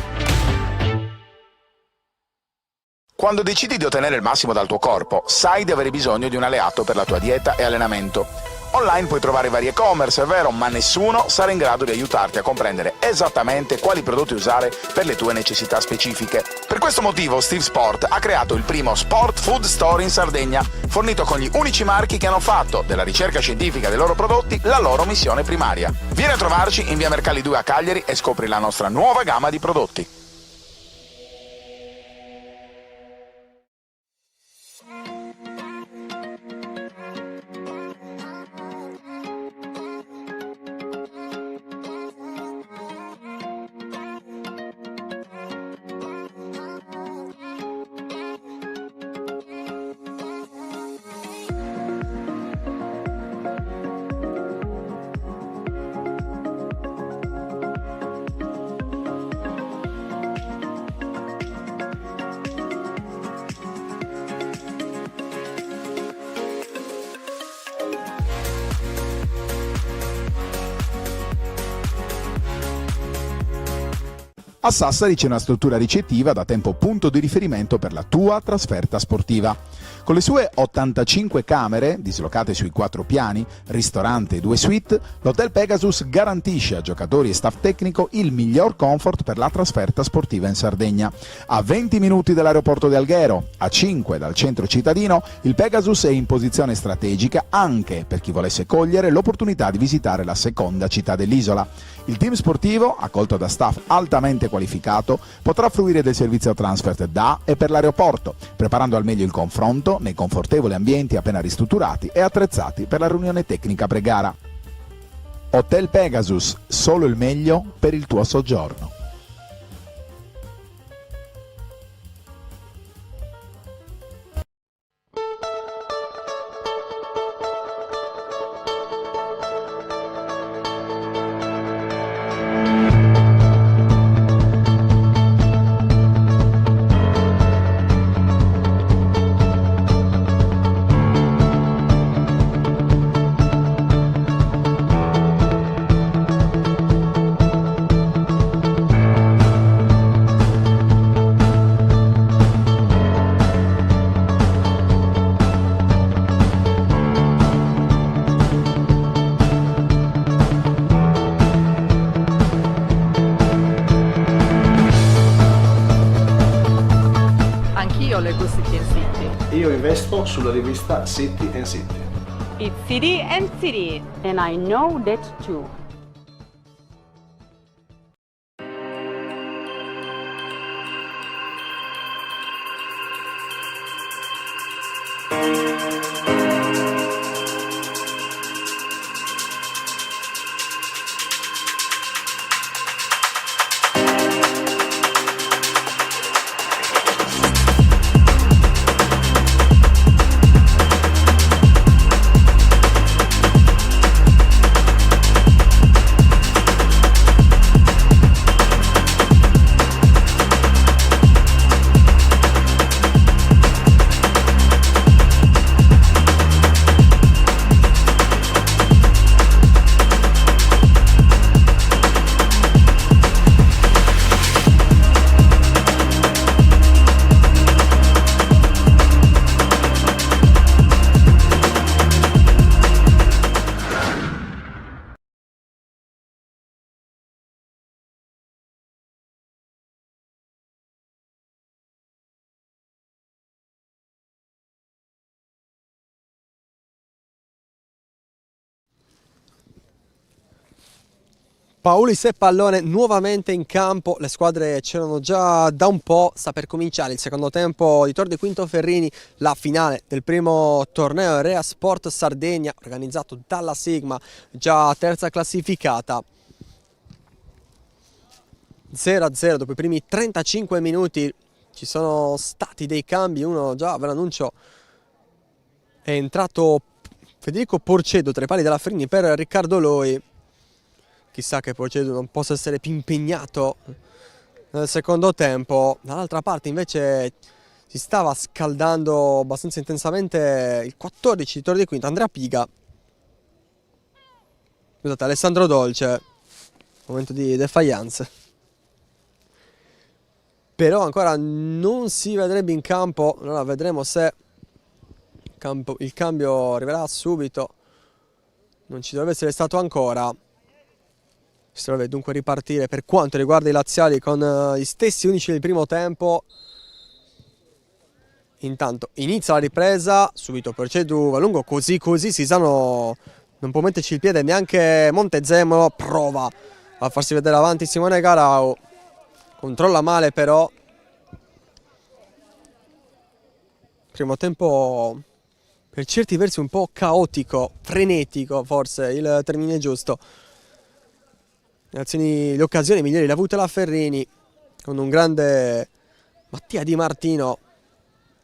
Quando decidi di ottenere il massimo dal tuo corpo, sai di avere bisogno di un alleato per la tua dieta e allenamento. Online puoi trovare vari e-commerce, è vero, ma nessuno sarà in grado di aiutarti a comprendere esattamente quali prodotti usare per le tue necessità specifiche. Per questo motivo Steve Sport ha creato il primo Sport Food Store in Sardegna, fornito con gli unici marchi che hanno fatto della ricerca scientifica dei loro prodotti la loro missione primaria. Vieni a trovarci in via Mercalli 2 a Cagliari e scopri la nostra nuova gamma di prodotti. A Sassari c'è una struttura ricettiva da tempo punto di riferimento per la tua trasferta sportiva. Con le sue 85 camere, dislocate sui 4 piani, ristorante e 2 suite, l'Hotel Pegasus garantisce a giocatori e staff tecnico il miglior comfort per la trasferta sportiva in Sardegna. A 20 minuti dall'aeroporto di Alghero, a 5 dal centro cittadino, il Pegasus è in posizione strategica anche per chi volesse cogliere l'opportunità di visitare la seconda città dell'isola. Il team sportivo, accolto da staff altamente qualificato, potrà fruire del servizio transfer da e per l'aeroporto, preparando al meglio il confronto nei confortevoli ambienti appena ristrutturati e attrezzati per la riunione tecnica pre-gara. Hotel Pegasus, solo il meglio per il tuo soggiorno. investo sulla rivista City and City. It's City and City, and I know that too. Paulis e pallone nuovamente in campo, le squadre c'erano già da un po', sta per cominciare il secondo tempo di Tor di Quinto Ferrini, la finale del primo torneo Rea Sport Sardegna organizzato dalla Sigma, già terza classificata. 0-0 dopo i primi 35 minuti, ci sono stati dei cambi, uno già ve l'annuncio, è entrato Federico Porcedo tra i pali della Ferrini per Riccardo Loi. Chissà che Porcedo non possa essere più impegnato nel secondo tempo. Dall'altra parte invece si stava scaldando abbastanza intensamente il 14 di Tor di Quinto, Andrea Piga. Scusate, Alessandro Dolce. Momento di defiance. Però ancora non si vedrebbe in campo. Allora vedremo se il cambio arriverà subito. Non ci dovrebbe essere stato ancora. Si dovrebbe dunque ripartire per quanto riguarda i laziali con gli stessi 11 del primo tempo. Intanto inizia la ripresa, subito Porcedu a lungo, così Sisano non può metterci il piede, neanche Montezemolo, prova a farsi vedere avanti Simone Garau, controlla male però. Primo tempo per certi versi un po' caotico, frenetico forse il termine giusto. Le occasioni migliori le ha avute la Ferrini con un grande Mattia Di Martino,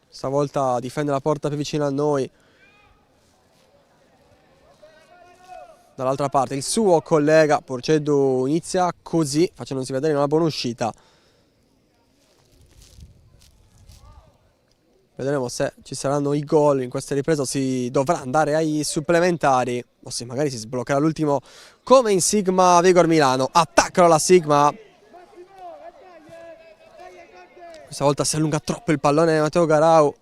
stavolta difende la porta più vicina a noi. Dall'altra parte il suo collega Porcedu inizia così, facendosi vedere in una buona uscita. Vedremo se ci saranno i gol in questa ripresa, si dovrà andare ai supplementari o se magari si sbloccherà l'ultimo come in Sigma Vigor Milano. Attaccano la Sigma. Questa volta si allunga troppo il pallone Matteo Garau.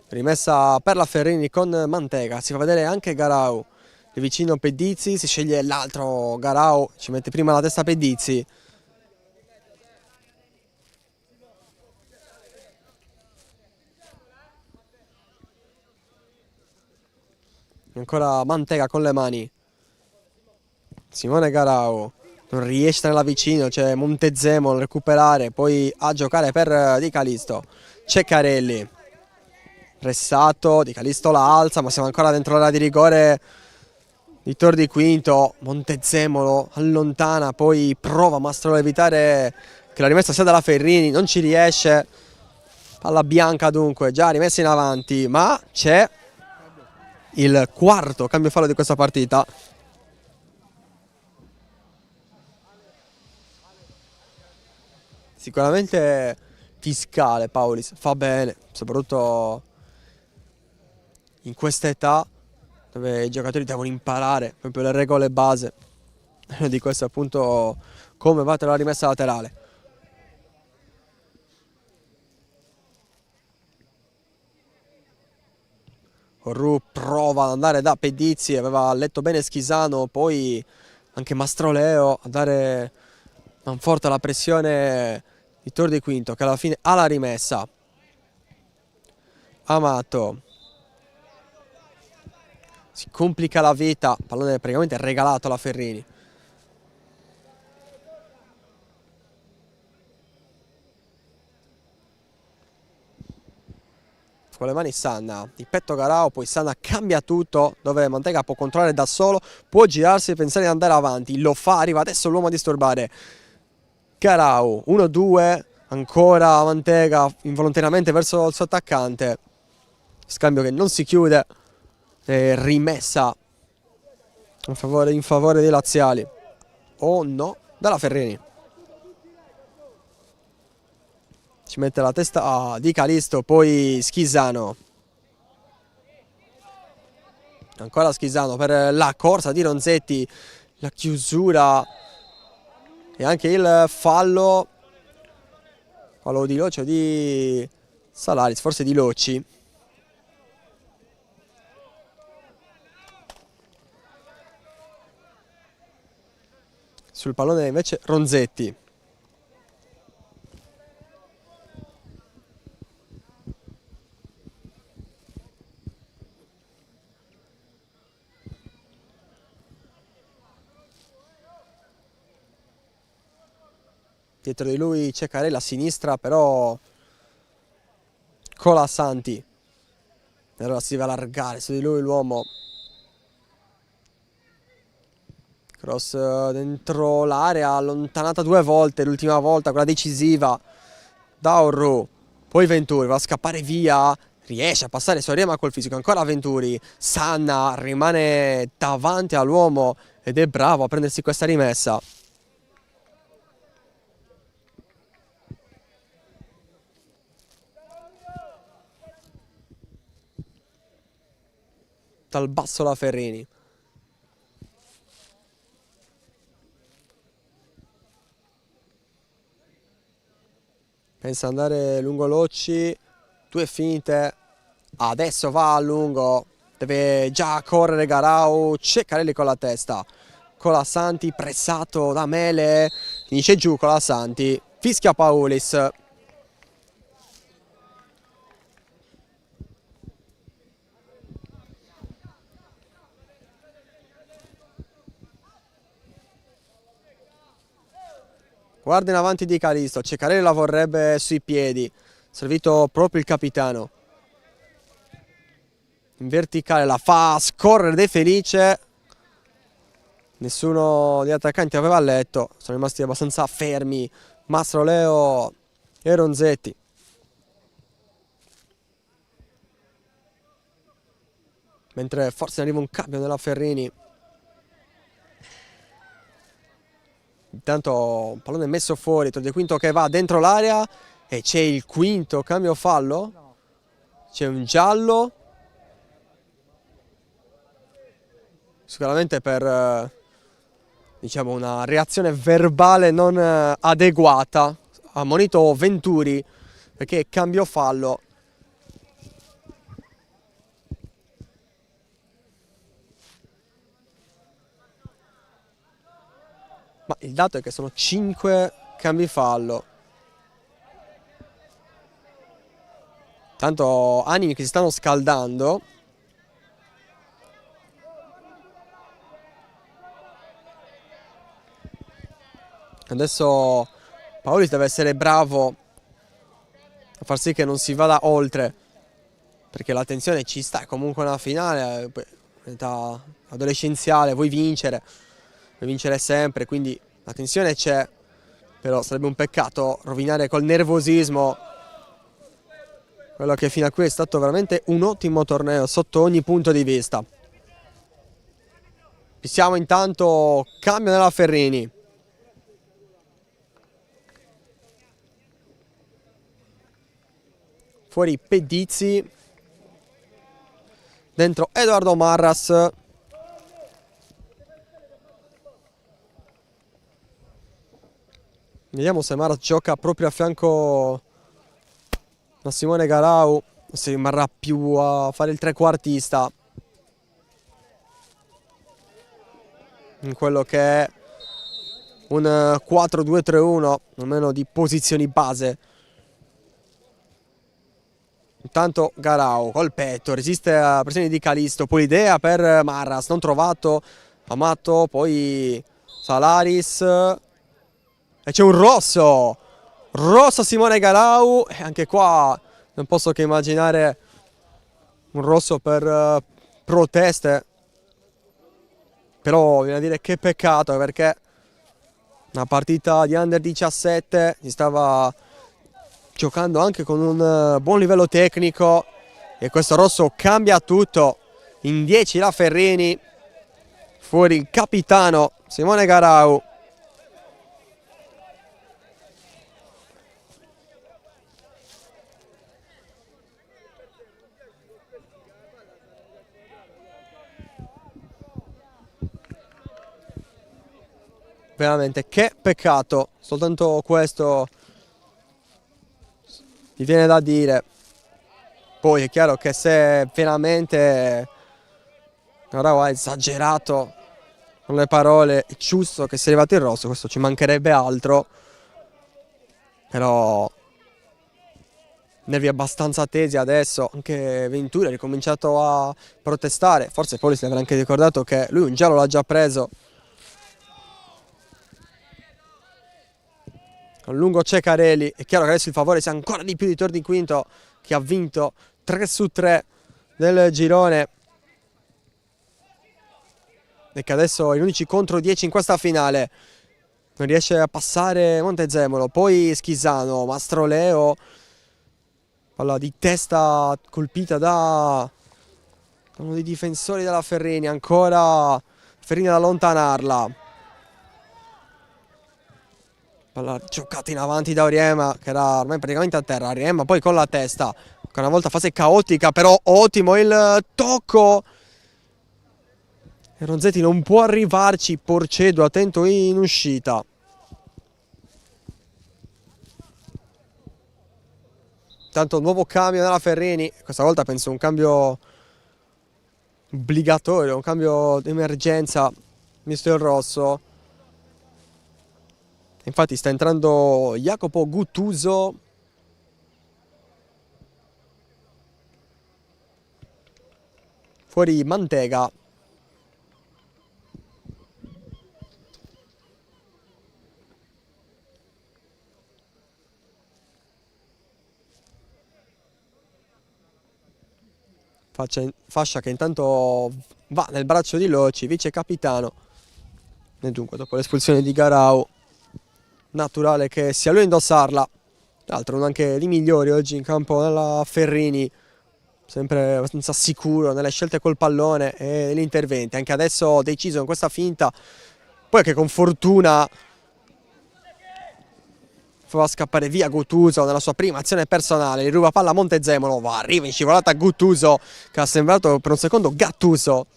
Rimessa per la Ferrini con Mantega, si fa vedere anche Garau. Di vicino Pedizzi, si sceglie l'altro Garau, ci mette prima la testa Pedizzi. Ancora Mantega con le mani. Simone Garau non riesce a stare là vicino, c'è Montezemolo a recuperare, poi a giocare per Di Calisto. Ceccarelli pressato, Di Calisto la alza, ma siamo ancora dentro l'area di rigore di Tor di Quinto. Montezemolo allontana, poi prova Mastrolo a evitare che la rimessa sia dalla Ferrini, non ci riesce. Palla bianca dunque, già rimessa in avanti, ma c'è il quarto cambio fallo di questa partita. Sicuramente fiscale Paulis, fa bene, soprattutto in questa età dove i giocatori devono imparare proprio le regole base di questo, appunto, come battere la rimessa laterale. Orru prova ad andare da Pedizzi, aveva letto bene Schisano, poi anche Mastroleo a dare manforte alla pressione di Tor di Quinto, che alla fine ha la rimessa. Amato. Si complica la vita, pallone praticamente regalato alla Ferrini. Con le mani Sanna, di petto Garau, poi Sanna cambia tutto, dove Mantega può controllare da solo, può girarsi e pensare di andare avanti, lo fa, arriva adesso l'uomo a disturbare Garau, 1-2, ancora Mantega involontariamente verso il suo attaccante, scambio che non si chiude, rimessa in favore dei laziali, oh no, dalla Ferrini. Ci mette la testa Di Calisto, poi Schisano. Ancora Schisano per la corsa di Ronzetti, la chiusura e anche il fallo di Loci o di Salaris, forse di Loci. Sul pallone invece Ronzetti. Dietro di lui Ceccarella a sinistra, però Colasanti. E allora si deve allargare su di lui l'uomo. Cross dentro l'area, allontanata 2 volte, l'ultima volta, quella decisiva. Dauro, poi Venturi va a scappare via, riesce a passare Soriema col fisico, ancora Venturi. Sanna rimane davanti all'uomo ed è bravo a prendersi questa rimessa. Dal basso la Ferrini. Pensa andare lungo Locci, 2 finte, adesso va a lungo, deve già correre Garau, Ceccarelli con la testa, Colasanti pressato da Mele, finisce giù Colasanti, fischia Paulis. Guarda in avanti Di Calisto, Ceccarelli la vorrebbe sui piedi, servito proprio il capitano. In verticale la fa scorrere De Felice, nessuno degli attaccanti aveva letto, sono rimasti abbastanza fermi Mastroleo e Ronzetti. Mentre forse arriva un cambio nella Ferrini. Intanto un pallone messo fuori, De Quinto che va dentro l'area e c'è il quinto cambio fallo. C'è un giallo. Sicuramente per diciamo una reazione verbale non adeguata. Ha ammonito Venturi perché cambio fallo. Ma il dato è che sono 5 cambi fallo. Tanto animi che si stanno scaldando. Adesso Paulis deve essere bravo a far sì che non si vada oltre, perché la tensione ci sta, è comunque una finale, età adolescenziale, vuoi vincere sempre, quindi la tensione c'è, però sarebbe un peccato rovinare col nervosismo quello che fino a qui è stato veramente un ottimo torneo sotto ogni punto di vista. Siamo intanto, cambio nella Ferrini. Fuori Pedizzi, dentro Edoardo Marras. Vediamo se Marras gioca proprio a fianco a Simone Garau o se rimarrà più a fare il trequartista in quello che è un 4-2-3-1, almeno di posizioni base. Intanto Garau col petto, resiste a pressione di Calisto, poi l'idea per Marras, non trovato, Amato, poi Salaris, e c'è un rosso, rosso Simone Garau, e anche qua non posso che immaginare un rosso per proteste, però viene a dire che peccato, perché una partita di Under 17 si stava giocando anche con un buon livello tecnico, e questo rosso cambia tutto. In 10 la Ferrini, fuori il capitano Simone Garau. Veramente che peccato, soltanto questo mi viene da dire. Poi è chiaro che se veramente Garau ha esagerato con le parole, è giusto che sia arrivato il rosso, questo ci mancherebbe altro, però nervi abbastanza tesi adesso. Anche Ventura ha ricominciato a protestare, forse poi si avrà anche ricordato che lui un giallo l'ha già preso. A lungo Ceccarelli, è chiaro che adesso il favore sia ancora di più di Tor di Quinto, che ha vinto 3-3 nel girone e che adesso è l'11 contro 10 in questa finale. Non riesce a passare Montezemolo, poi Schisano, Mastroleo, palla di testa colpita da uno dei difensori della Ferrini, ancora Ferrini ad allontanarla. Palla giocata in avanti da Auriemma, che era ormai praticamente a terra. Auriemma poi con la testa, ancora una volta fase caotica, però ottimo il tocco. E Ronzetti non può arrivarci, Porcedo attento in uscita. Tanto nuovo cambio nella Ferrini, questa volta penso un cambio obbligatorio, un cambio d'emergenza, visto il rosso. Infatti sta entrando Jacopo Guttuso. Fuori Mantega. Fascia che intanto va nel braccio di Loci, vice capitano. E dunque dopo l'espulsione di Garau, naturale che sia lui a indossarla. Tra l'altro anche di migliori oggi in campo nella Ferrini, sempre abbastanza sicuro nelle scelte col pallone e negli interventi. Anche adesso deciso in questa finta, poi che con fortuna fa scappare via Guttuso nella sua prima azione personale, gli ruba palla a Montezemolo, arriva in scivolata Guttuso, che ha sembrato per un secondo Gattuso.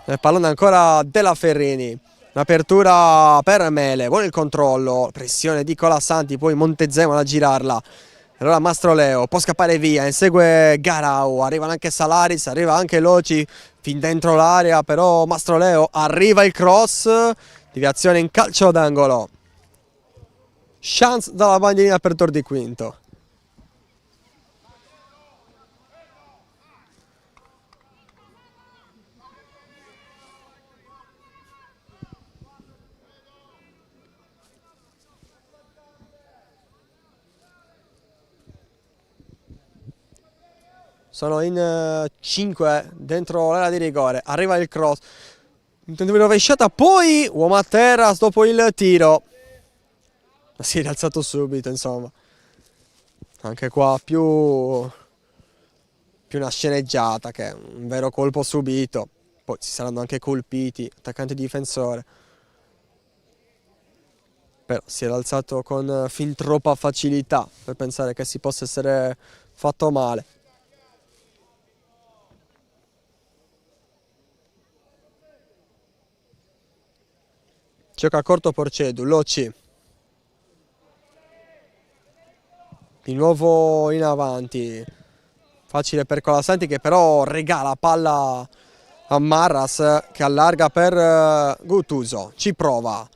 Il pallone ancora della Ferrini. Un'apertura per Mele, buono il controllo, pressione di Colasanti, poi Montezemolo a girarla. Allora Mastroleo può scappare via, insegue Garau, arrivano anche Salaris, arriva anche Loci fin dentro l'area, però Mastroleo arriva il cross, deviazione in calcio d'angolo. Chance dalla bandierina per Tor di Quinto. Sono in 5 dentro l'area di rigore, arriva il cross, tentativo di rovesciata, poi uomo a terra dopo il tiro. Si è rialzato subito, insomma. Anche qua più una sceneggiata che un vero colpo subito. Poi si saranno anche colpiti, attaccante e difensore. Però si è rialzato con fin troppa facilità per pensare che si possa essere fatto male. Gioca a corto Porcedu, Loci. Di nuovo in avanti. Facile per Colasanti che però regala palla a Marras che allarga per Guttuso. Ci prova.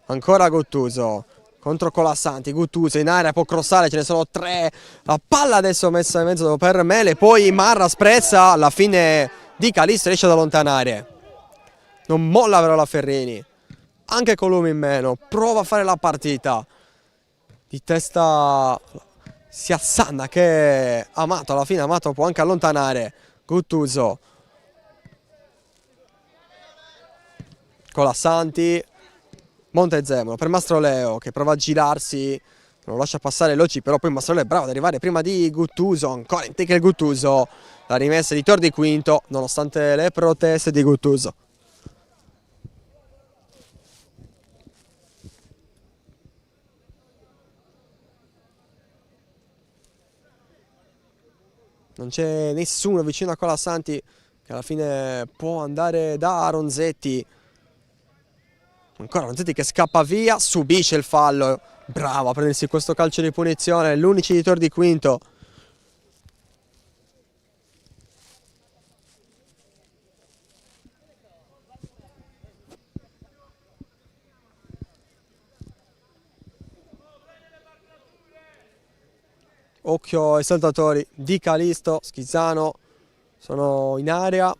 Ancora Guttuso. contro Colasanti, Guttuso in area, può crossare, ce ne sono 3, la palla adesso messa in mezzo per Mele, poi Marra sprezza, alla fine Di Calisto riesce ad allontanare, non molla però la Ferrini, anche con l'uomo in meno, prova a fare la partita, di testa sia Sanna che Amato, alla fine Amato può anche allontanare, Guttuso, Colasanti, Montezemolo per Mastroleo che prova a girarsi, non lo lascia passare Loci, però poi Mastroleo è bravo ad arrivare prima di Guttuso, ancora in tecnica Guttuso, la rimessa di Tor di Quinto nonostante le proteste di Guttuso. Non c'è nessuno vicino a Colasanti che alla fine può andare da Ronzetti. Ancora Ronzetti che scappa via, subisce il fallo, bravo a prendersi questo calcio di punizione, l'unicitore di Quinto. Occhio ai saltatori, Di Calisto, Schizano sono in area,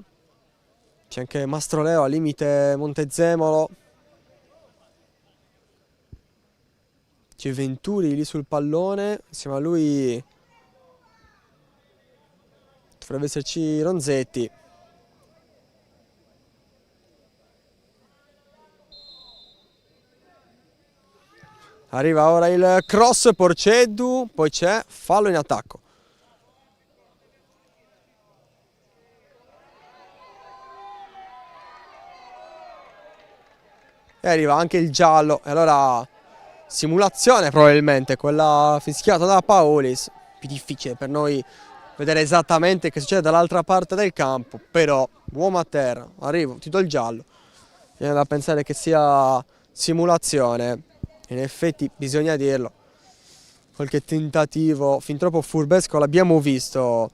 c'è anche Mastroleo al limite Montezemolo. C'è Venturi lì sul pallone, insieme a lui dovrebbe esserci Ronzetti. Arriva ora il cross, Porceddu, poi c'è fallo in attacco. E arriva anche il giallo, e allora simulazione probabilmente, quella fischiata da Paolis. Più difficile per noi vedere esattamente che succede dall'altra parte del campo, però uomo a terra, arrivo, ti do il giallo. Viene da pensare che sia simulazione, in effetti bisogna dirlo. Qualche tentativo fin troppo furbesco l'abbiamo visto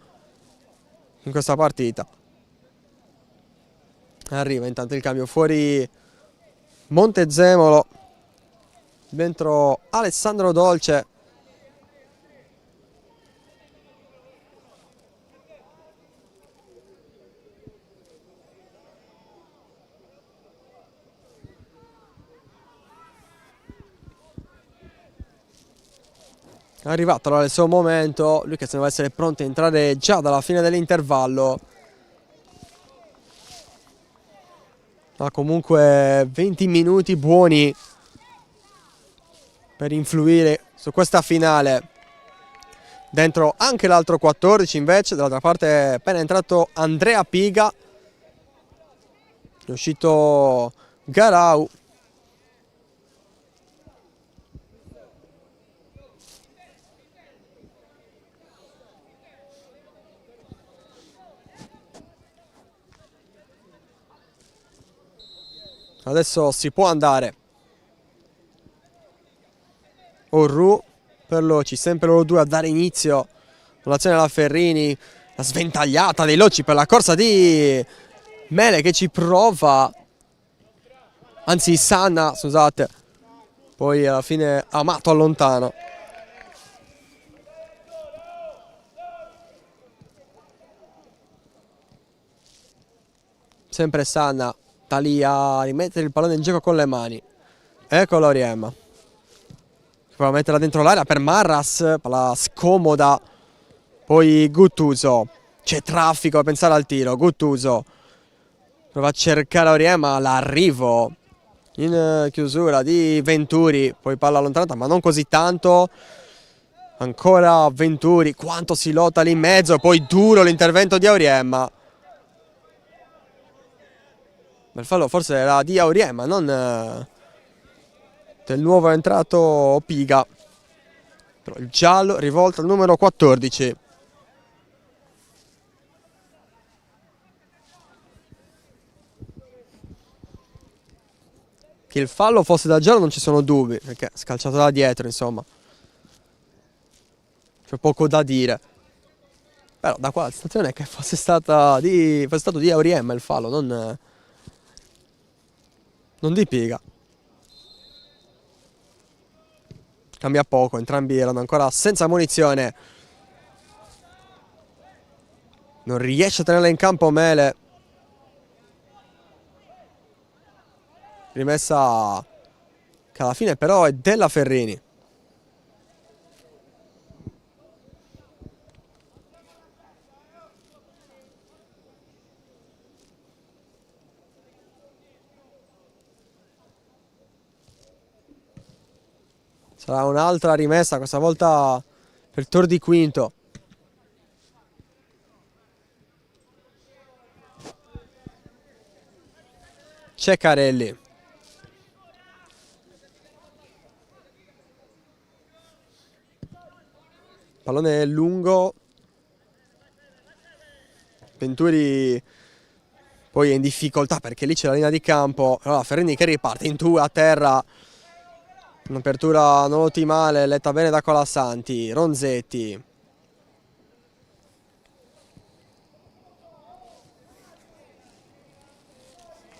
in questa partita. Arriva intanto il cambio fuori Montezemolo, dentro Alessandro Dolce. È arrivato allora il suo momento, lui che sembrava essere pronto a entrare già dalla fine dell'intervallo. Ma comunque 20 minuti buoni per influire su questa finale. Dentro anche l'altro 14 invece, dall'altra parte è appena entrato Andrea Piga. È uscito Garau. Adesso si può andare. Orru per Loci, sempre loro due a dare inizio all'azione della Ferrini. La sventagliata dei Loci per la corsa di Mele che ci prova. Anzi Sanna, scusate. Poi alla fine Amato allontana. Sempre Sanna. Sta lì a rimettere il pallone in gioco con le mani. Eccolo Auriemma. Prova a metterla dentro l'area per Marras, palla scomoda. Poi Guttuso. C'è traffico a pensare al tiro. Guttuso prova a cercare Auriemma, l'arrivo in chiusura di Venturi. Poi palla allontanata, ma non così tanto. Ancora Venturi, quanto si lotta lì in mezzo. Poi duro l'intervento di Auriemma. Il fallo forse era di Auriemma, non del nuovo entrato Piga. Però il giallo rivolta al numero 14. Che il fallo fosse da giallo non ci sono dubbi, perché è scalciato da dietro, insomma. C'è poco da dire. Però da qua la sensazione è che fosse stato di Auriemma il fallo, non di Piga. Cambia poco, entrambi erano ancora senza munizione. Non riesce a tenerla in campo Mele. Rimessa che alla fine però è della Ferrini. Sarà un'altra rimessa, questa volta per Tor di Quinto. Ceccarelli. Pallone lungo. Venturi poi è in difficoltà perché lì c'è la linea di campo. Allora Ferrini che riparte in due a terra. Un'apertura non ottimale, letta bene da Colasanti. Ronzetti.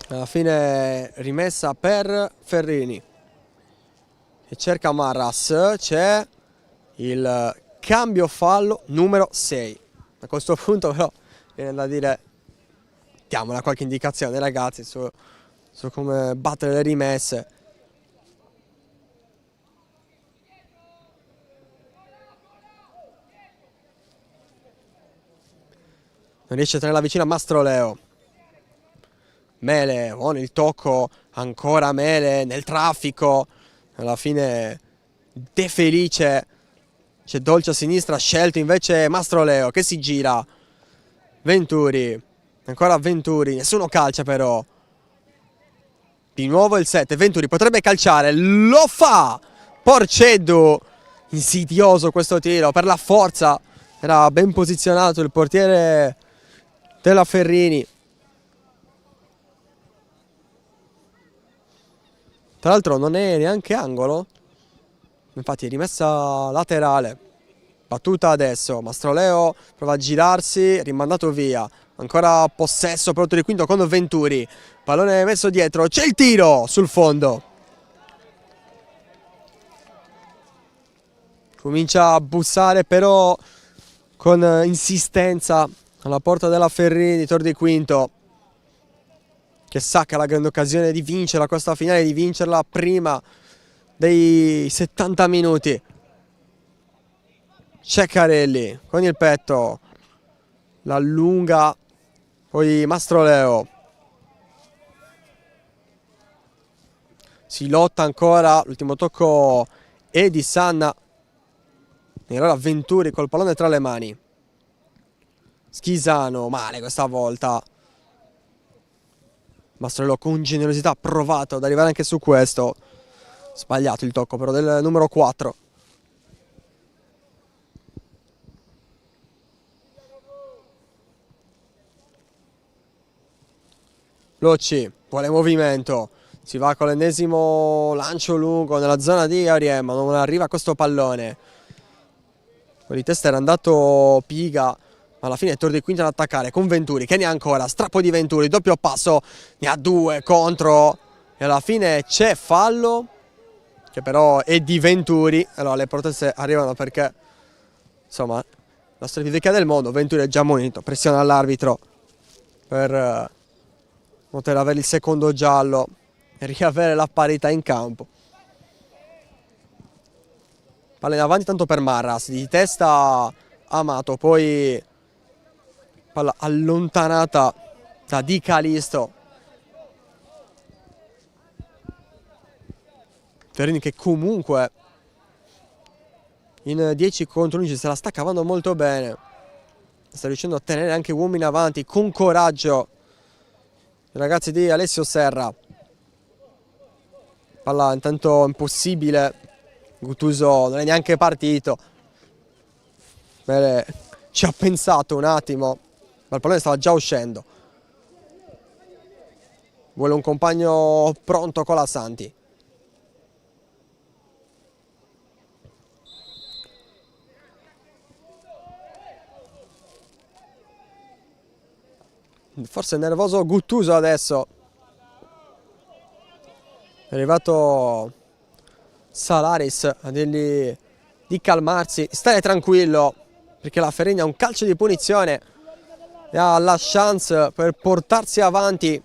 Alla fine rimessa per Ferrini. E cerca Marras. C'è il cambio fallo numero 6. A questo punto però viene da dire, diamola qualche indicazione ragazzi su come battere le rimesse. Non riesce a tenerla vicina Mastroleo. Mele, il tocco, ancora Mele nel traffico. Alla fine De Felice. C'è Dolce a sinistra, scelto invece Mastroleo che si gira. Venturi, ancora Venturi, nessuno calcia però. Di nuovo il 7, Venturi potrebbe calciare, lo fa! Porceddu, insidioso questo tiro per la forza. Era ben posizionato il portiere della Ferrini. Tra l'altro non è neanche angolo. Infatti è rimessa laterale. Battuta adesso. Mastroleo prova a girarsi. Rimandato via. Ancora possesso per di Quinto con Venturi. Pallone messo dietro. C'è il tiro sul fondo. Comincia a bussare però con insistenza alla porta della Ferrini. Tor di Quinto, che sa che ha la grande occasione di vincere questa finale, di vincerla prima dei 70 minuti. Ceccarelli con il petto, la allunga, poi Mastroleo. Si lotta ancora, l'ultimo tocco è di Sanna. E allora Venturi col pallone tra le mani. Schisano, male questa volta. Mastroleo con generosità ha provato ad arrivare anche su questo. Sbagliato il tocco però del numero 4. Locci vuole movimento. Si va con l'ennesimo lancio lungo nella zona di Auriemma. Non arriva questo pallone. Fuori testa era andato Piga, ma alla fine è Tor di Quinto ad attaccare con Venturi, che ne ha ancora, strappo di Venturi, doppio passo, ne ha 2 contro. E alla fine c'è fallo, che però è di Venturi. Allora le proteste arrivano perché, insomma, la storia più vecchia del mondo, Venturi è già munito, pressione all'arbitro per poter avere il secondo giallo e riavere la parità in campo. Palla in avanti tanto per Marras, di testa Amato, poi palla allontanata da Di Calisto. Ferrini che comunque in 10 contro 11 se la sta cavando molto bene. Sta riuscendo a tenere anche uomini avanti con coraggio i ragazzi di Alessio Serra. Palla intanto impossibile. Guttuso non è neanche partito. Bene, ci ha pensato un attimo, ma il pallone stava già uscendo. Vuole un compagno pronto con la Santi. Forse è nervoso Guttuso adesso. È arrivato Salaris a dirgli di calmarsi, di stare tranquillo, perché la Ferrini ha un calcio di punizione e ha la chance per portarsi avanti.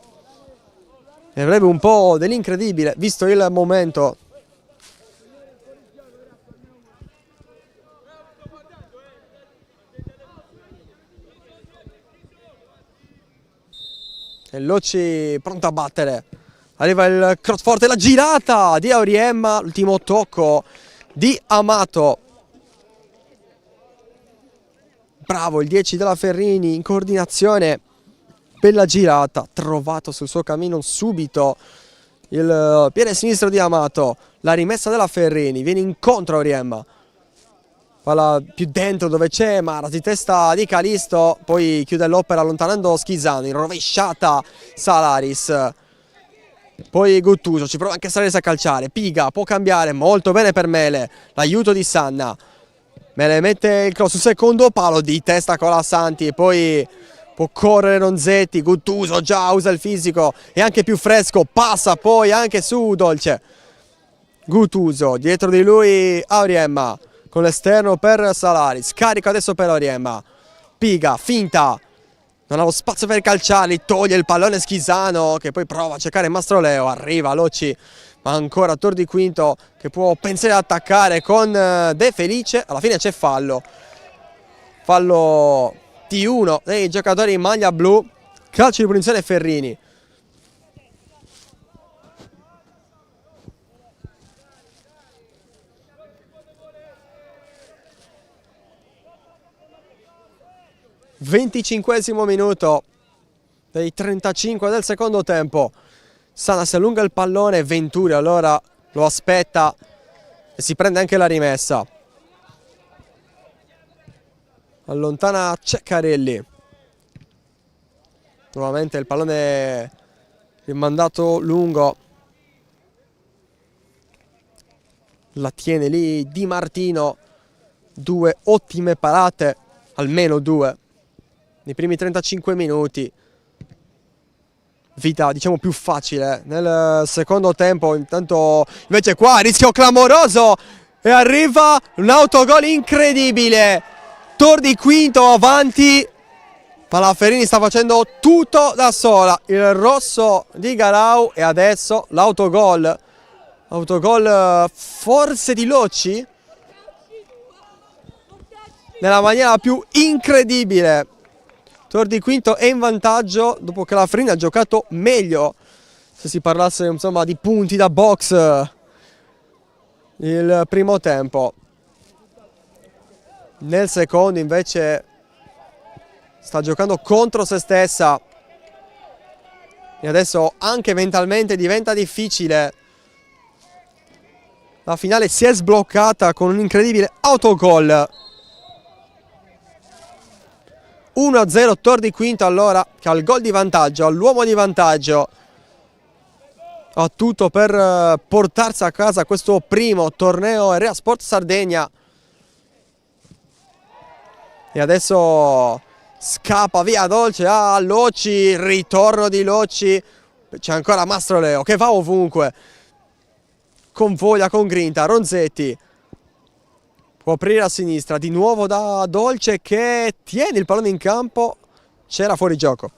E avrebbe un po' dell'incredibile, visto il momento. E Loci pronto a battere. Arriva il cross forte, la girata di Auriemma, l'ultimo tocco di Amato. Bravo il 10 della Ferrini in coordinazione per la girata, trovato sul suo cammino subito il piede sinistro di Amato. La rimessa della Ferrini, viene incontro a Auriemma. Palla più dentro dove c'è Mara, di testa di Calisto, poi chiude l'opera allontanando Schisano, in rovesciata Salaris. Poi Guttuso, ci prova anche Salaris a calciare, Piga può cambiare molto bene per Mele, l'aiuto di Sanna. Mele mette il cross sul secondo palo, di testa con la Santi, poi può correre Ronzetti, Guttuso già usa il fisico, è anche più fresco, passa poi anche su Dolce. Guttuso, dietro di lui Auriemma, con l'esterno per Salaris, carico adesso per Auriemma. Piga, finta, non ha lo spazio per calciarli, toglie il pallone Schisano che poi prova a cercare Mastroleo, arriva Loci, ma ancora Tor di Quinto che può pensare ad attaccare con De Felice, alla fine c'è fallo di uno dei giocatori in maglia blu, calcio di punizione Ferrini. (25esimo minuto dei 35 del secondo tempo). Sanna si allunga il pallone, Venturi allora lo aspetta e si prende anche la rimessa. Allontana Ceccarelli. Nuovamente il pallone rimandato lungo. La tiene lì Di Martino. Due ottime parate, almeno due, nei primi 35 minuti. Vita diciamo più facile nel secondo tempo. Intanto invece qua rischio clamoroso e arriva un autogol incredibile. Tor di Quinto avanti, ma la Ferrini sta facendo tutto da sola. Il rosso di Garau e adesso l'autogol. Autogol forse di Loci, nella maniera più incredibile. Tor di Quinto è in vantaggio dopo che la Ferrini ha giocato meglio. Se si parlasse insomma di punti da box il primo tempo. Nel secondo invece sta giocando contro se stessa e adesso anche mentalmente diventa difficile. La finale si è sbloccata con un incredibile autogol. 1-0 Tor di Quinto allora, che ha il gol di vantaggio, ha l'uomo di vantaggio. Ha tutto per portarsi a casa questo primo torneo Rea Sport Sardegna. E adesso scappa via Dolce a Loci, ritorno di Loci. C'è ancora Mastroleo che va ovunque, con voglia, con grinta. Ronzetti può aprire a sinistra, di nuovo da Dolce che tiene il pallone in campo, c'era fuori gioco.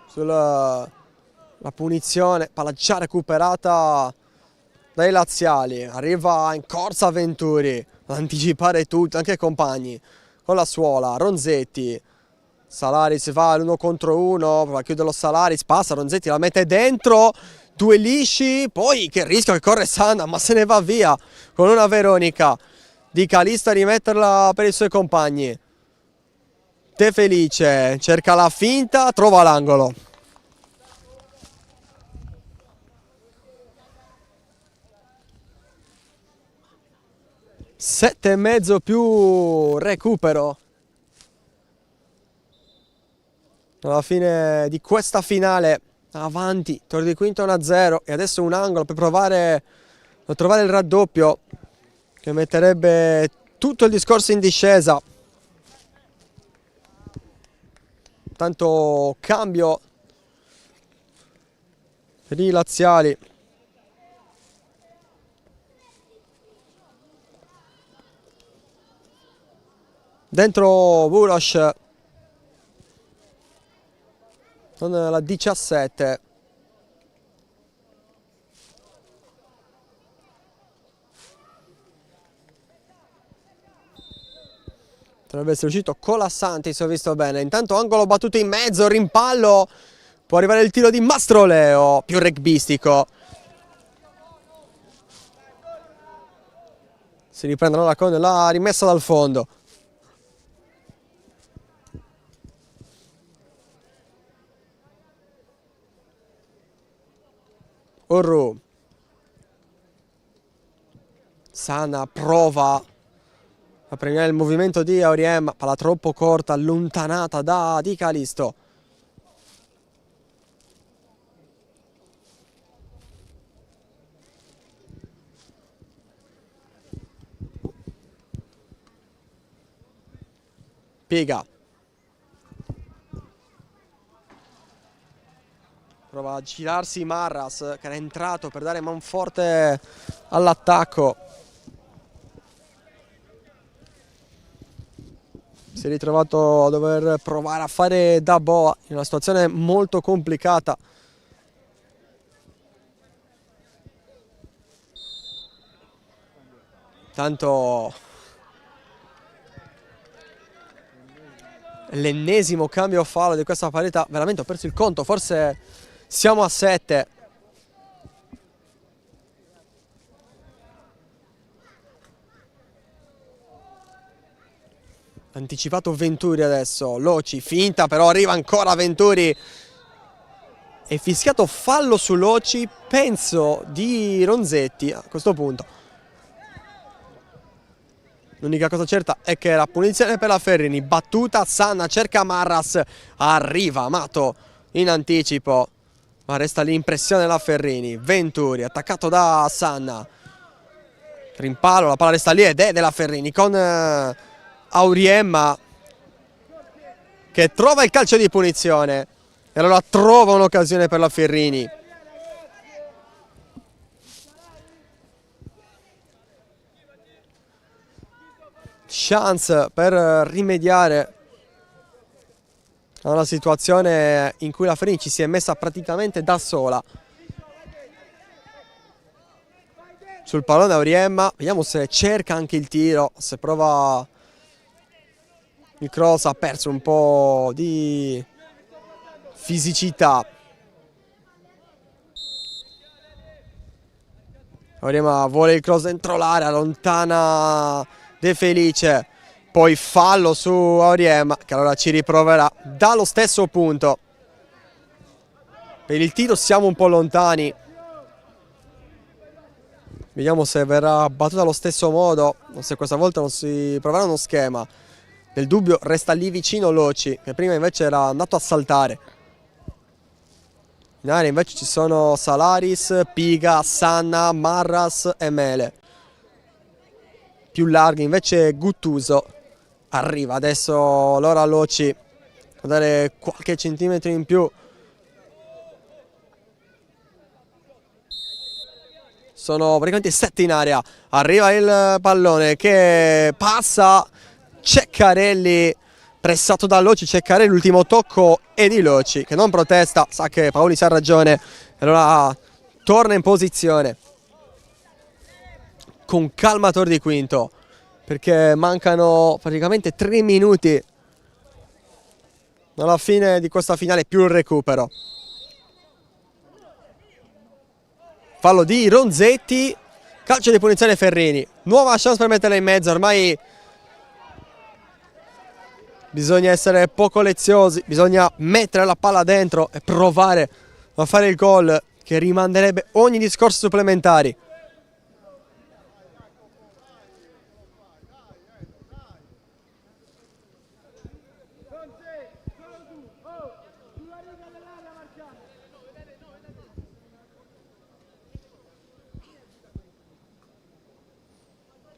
Sulla la punizione, palla già recuperata dai laziali, arriva in corsa Venturi ad anticipare tutto, anche i compagni con la suola. Ronzetti, Salaris va all'1 contro 1, va a chiudere Salaris, passa Ronzetti, la mette dentro, due lisci, poi che rischio che corre Sanna, ma se ne va via con una Veronica. Di Calisto a rimetterla per i suoi compagni. De Felice cerca la finta, trova l'angolo. Sette e mezzo più recupero alla fine di questa finale avanti, tiro di quinto 1-0 e adesso un angolo per provare a trovare il raddoppio che metterebbe tutto il discorso in discesa. Tanto cambio per i laziali. Dentro Bulos con la 17. Dovrebbe essere uscito Colasanti, se ho visto bene. Intanto angolo battuto in mezzo, rimpallo. Può arrivare il tiro di Mastroleo, più rugbyistico. Si riprendono la rimessa dal fondo. Orru. Sana prova a premiare il movimento di Auriem, palla troppo corta, allontanata da Di Calisto. Piega. Prova a girarsi Marras, che era entrato per dare manforte all'attacco. Si è ritrovato a dover provare a fare da boa in una situazione molto complicata. Tanto l'ennesimo cambio fallo di questa partita, veramente ho perso il conto, forse siamo a 7. Anticipato Venturi adesso, Loci, finta però arriva ancora Venturi. È fischiato fallo su Loci, penso di Ronzetti a questo punto. L'unica cosa certa è che la punizione per la Ferrini, battuta, Sanna cerca Marras, arriva Amato in anticipo, ma resta l'impressione della Ferrini. Venturi attaccato da Sanna, rimpallo, la palla resta lì ed è della Ferrini con Auriemma che trova il calcio di punizione e allora trova un'occasione per la Ferrini. Chance per rimediare a una situazione in cui la Ferrini ci si è messa praticamente da sola. Sul pallone Auriemma, vediamo se cerca anche il tiro, se prova il cross, ha perso un po' di fisicità. Auriemma vuole il cross dentro l'area, lontana De Felice, poi fallo su Auriemma che allora ci riproverà dallo stesso punto. Per il tiro siamo un po' lontani, vediamo se verrà battuta allo stesso modo o se questa volta non si proverà uno schema. Nel dubbio resta lì vicino Loci, che prima invece era andato a saltare. In area invece ci sono Salaris, Piga, Sanna, Marras e Mele. Più larghi invece Guttuso. Arriva adesso allora Loci a dare qualche centimetro in più. Sono praticamente 7 in area. Arriva il pallone che passa. Ceccarelli pressato da Loci. Ceccarelli, l'ultimo tocco è di Loci che non protesta, sa che Paoli ha ragione e allora torna in posizione con calma Tor di Quinto, perché mancano praticamente 3 minuti alla fine di questa finale più il recupero. Fallo di Ronzetti, calcio di punizione Ferrini, nuova chance per metterla in mezzo. Ormai bisogna essere poco leziosi, bisogna mettere la palla dentro e provare a fare il gol che rimanderebbe ogni discorso supplementari.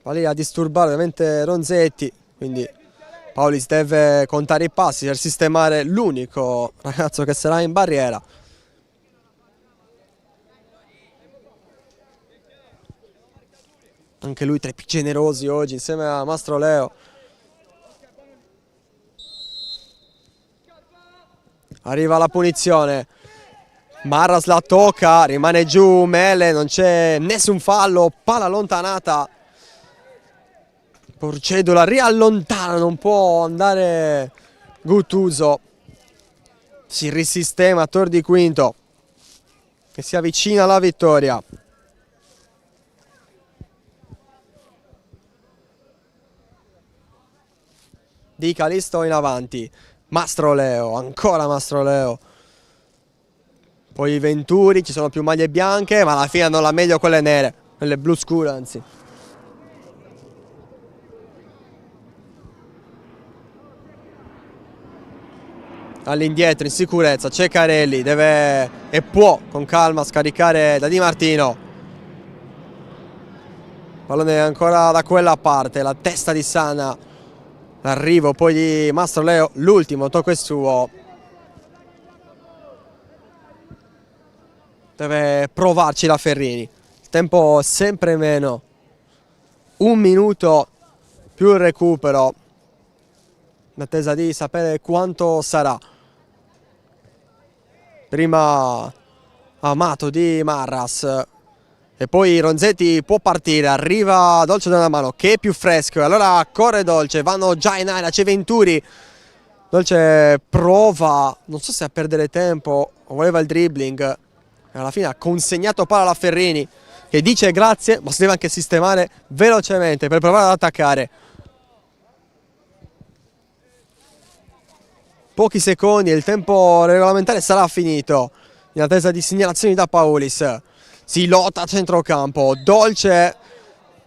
Va lì a disturbare ovviamente Ronzetti, quindi Paulis deve contare i passi per sistemare l'unico ragazzo che sarà in barriera. Anche lui tra i più generosi oggi insieme a Mastro Leo. Arriva la punizione. Marras la tocca, rimane giù Mele, non c'è nessun fallo, palla allontanata. Porcedo la riallontana, non può andare Guttuso. Si risistema Tor di Quinto che si avvicina alla vittoria. Di Calisto in avanti. Mastro Leo, ancora Mastro Leo. Poi i Venturi, ci sono più maglie bianche, ma alla fine hanno la meglio quelle nere, quelle blu scure anzi. All'indietro in sicurezza Ceccarelli, deve e può con calma scaricare da Di Martino. Pallone ancora da quella parte, la testa di Sana. L'arrivo poi di Mastro Leo, l'ultimo tocco è suo. Deve provarci la Ferrini. Il tempo sempre meno. 1 minuto più il recupero. In attesa di sapere quanto sarà. Prima Amato di Marras. E poi Ronzetti può partire. Arriva Dolce da una mano che è più fresco. E allora corre Dolce. Vanno già in aria. C'è Venturi. Dolce prova. Non so se a perdere tempo o voleva il dribbling. Alla fine ha consegnato palla alla Ferrini che dice grazie, ma si deve anche sistemare velocemente per provare ad attaccare. Pochi secondi e il tempo regolamentare sarà finito. In attesa di segnalazioni da Paulis. Si lotta a centrocampo. Dolce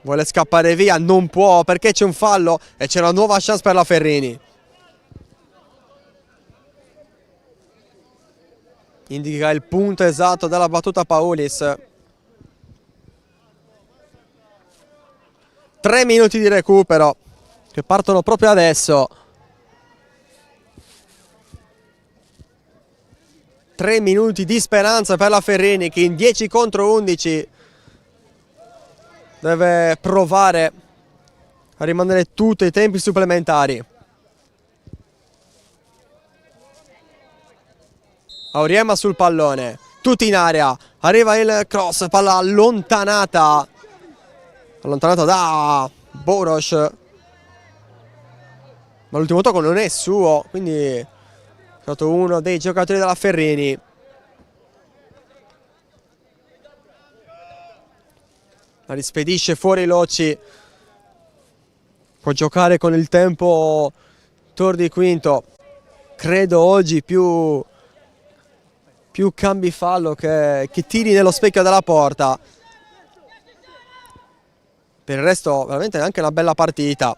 vuole scappare via, non può perché c'è un fallo e c'è una nuova chance per la Ferrini. Indica il punto esatto della battuta Paulis. 3 minuti di recupero che partono proprio adesso. 3 minuti di speranza per la Ferrini che in 10 contro 11 deve provare a rimanere tutto ai tempi supplementari. Auriemma sul pallone, tutti in area, arriva il cross, palla allontanata da Boros, ma l'ultimo tocco non è suo, quindi è stato uno dei giocatori della Ferrini. La rispedisce fuori Locci, può giocare con il tempo Tor di Quinto, credo oggi più cambi fallo che tiri nello specchio della porta. Per il resto veramente anche una bella partita.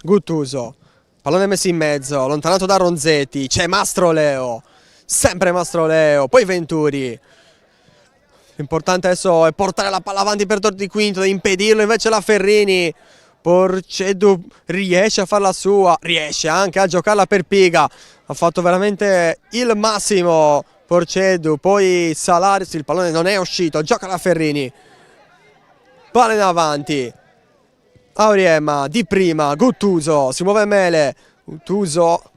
Guttuso, pallone messo in mezzo, allontanato da Ronzetti, c'è Mastro Leo, sempre Mastro Leo, poi Venturi. L'importante adesso è portare la palla avanti per Tor di Quinto, da impedirlo invece la Ferrini. Porcedo riesce a farla sua, riesce anche a giocarla per Piga, ha fatto veramente il massimo Porcedo, poi Salaris, il pallone non è uscito, gioca la Ferrini, palla in avanti, Auriemma di prima, Guttuso, si muove Mele, Guttuso,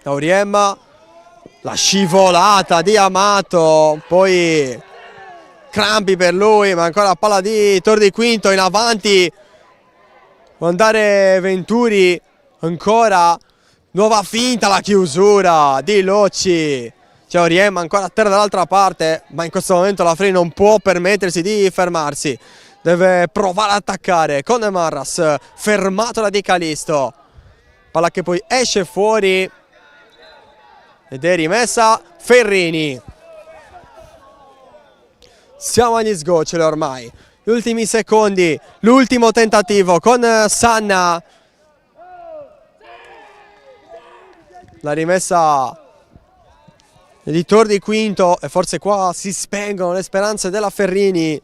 Auriemma, la scivolata di Amato, poi crampi per lui, ma ancora la palla di Tor di Quinto in avanti, può andare Venturi, ancora nuova finta, la chiusura di Locci, c'è Auriemma ancora a terra dall'altra parte, ma in questo momento la Ferrini non può permettersi di fermarsi, deve provare ad attaccare con Marras, fermato da Di Calisto, palla che poi esce fuori ed è rimessa Ferrini. Siamo agli sgoccioli ormai, gli ultimi secondi, l'ultimo tentativo con Sanna. La rimessa di Tor di Quinto e forse qua si spengono le speranze della Ferrini.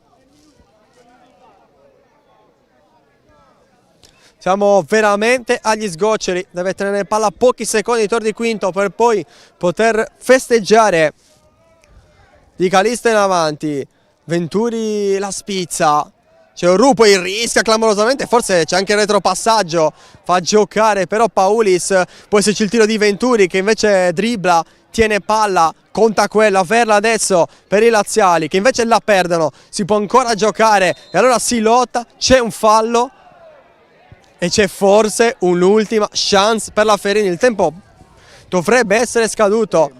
Siamo veramente agli sgoccioli, deve tenere palla pochi secondi Tor di Quinto per poi poter festeggiare. Di Calista in avanti, Venturi la spizza, c'è un Ru, poi rischia clamorosamente, forse c'è anche il retropassaggio, fa giocare però Paulis, poi se c'è il tiro di Venturi che invece dribbla, tiene palla, conta quella, averla adesso per i laziali che invece la perdono, si può ancora giocare e allora si lotta, c'è un fallo e c'è forse un'ultima chance per la Ferrini, il tempo dovrebbe essere scaduto,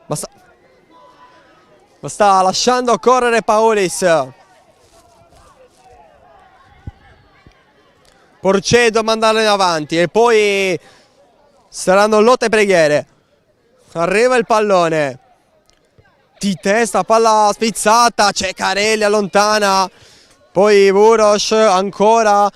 ma sta lasciando correre Paulis. Porcedo a mandarlo in avanti e poi saranno lotte e preghiere. Arriva il pallone di testa, palla spizzata, c'è Carelli, allontana, poi Buros ancora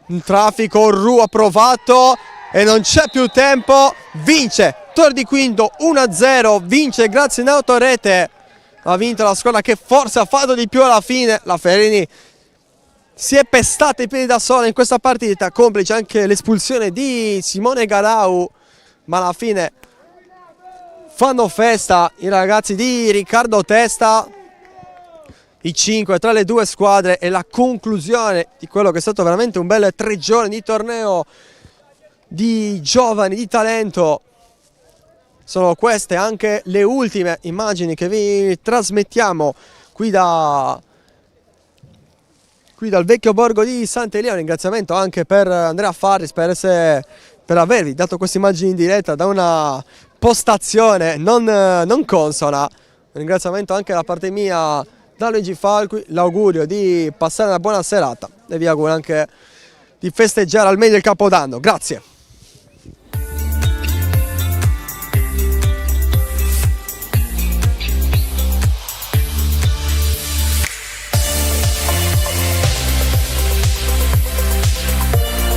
in traffico, Ru ha provato e non c'è più tempo, vince Tor di Quinto 1-0, vince grazie in autorete, ha vinto la squadra che forse ha fatto di più alla fine. La Ferrini si è pestata i piedi da sola in questa partita, complice anche l'espulsione di Simone Garau, ma alla fine fanno festa i ragazzi di Riccardo Testa, i 5 tra le due squadre, e la conclusione di quello che è stato veramente un bel 3 giorni di torneo di giovani, di talento. Sono queste anche le ultime immagini che vi trasmettiamo qui dal vecchio borgo di Sant'Elia. Un ringraziamento anche per Andrea Farris per avervi dato queste immagini in diretta da una postazione non consona. Un ringraziamento anche da parte mia da Luigi Falqui, l'augurio di passare una buona serata e vi auguro anche di festeggiare al meglio il Capodanno. Grazie.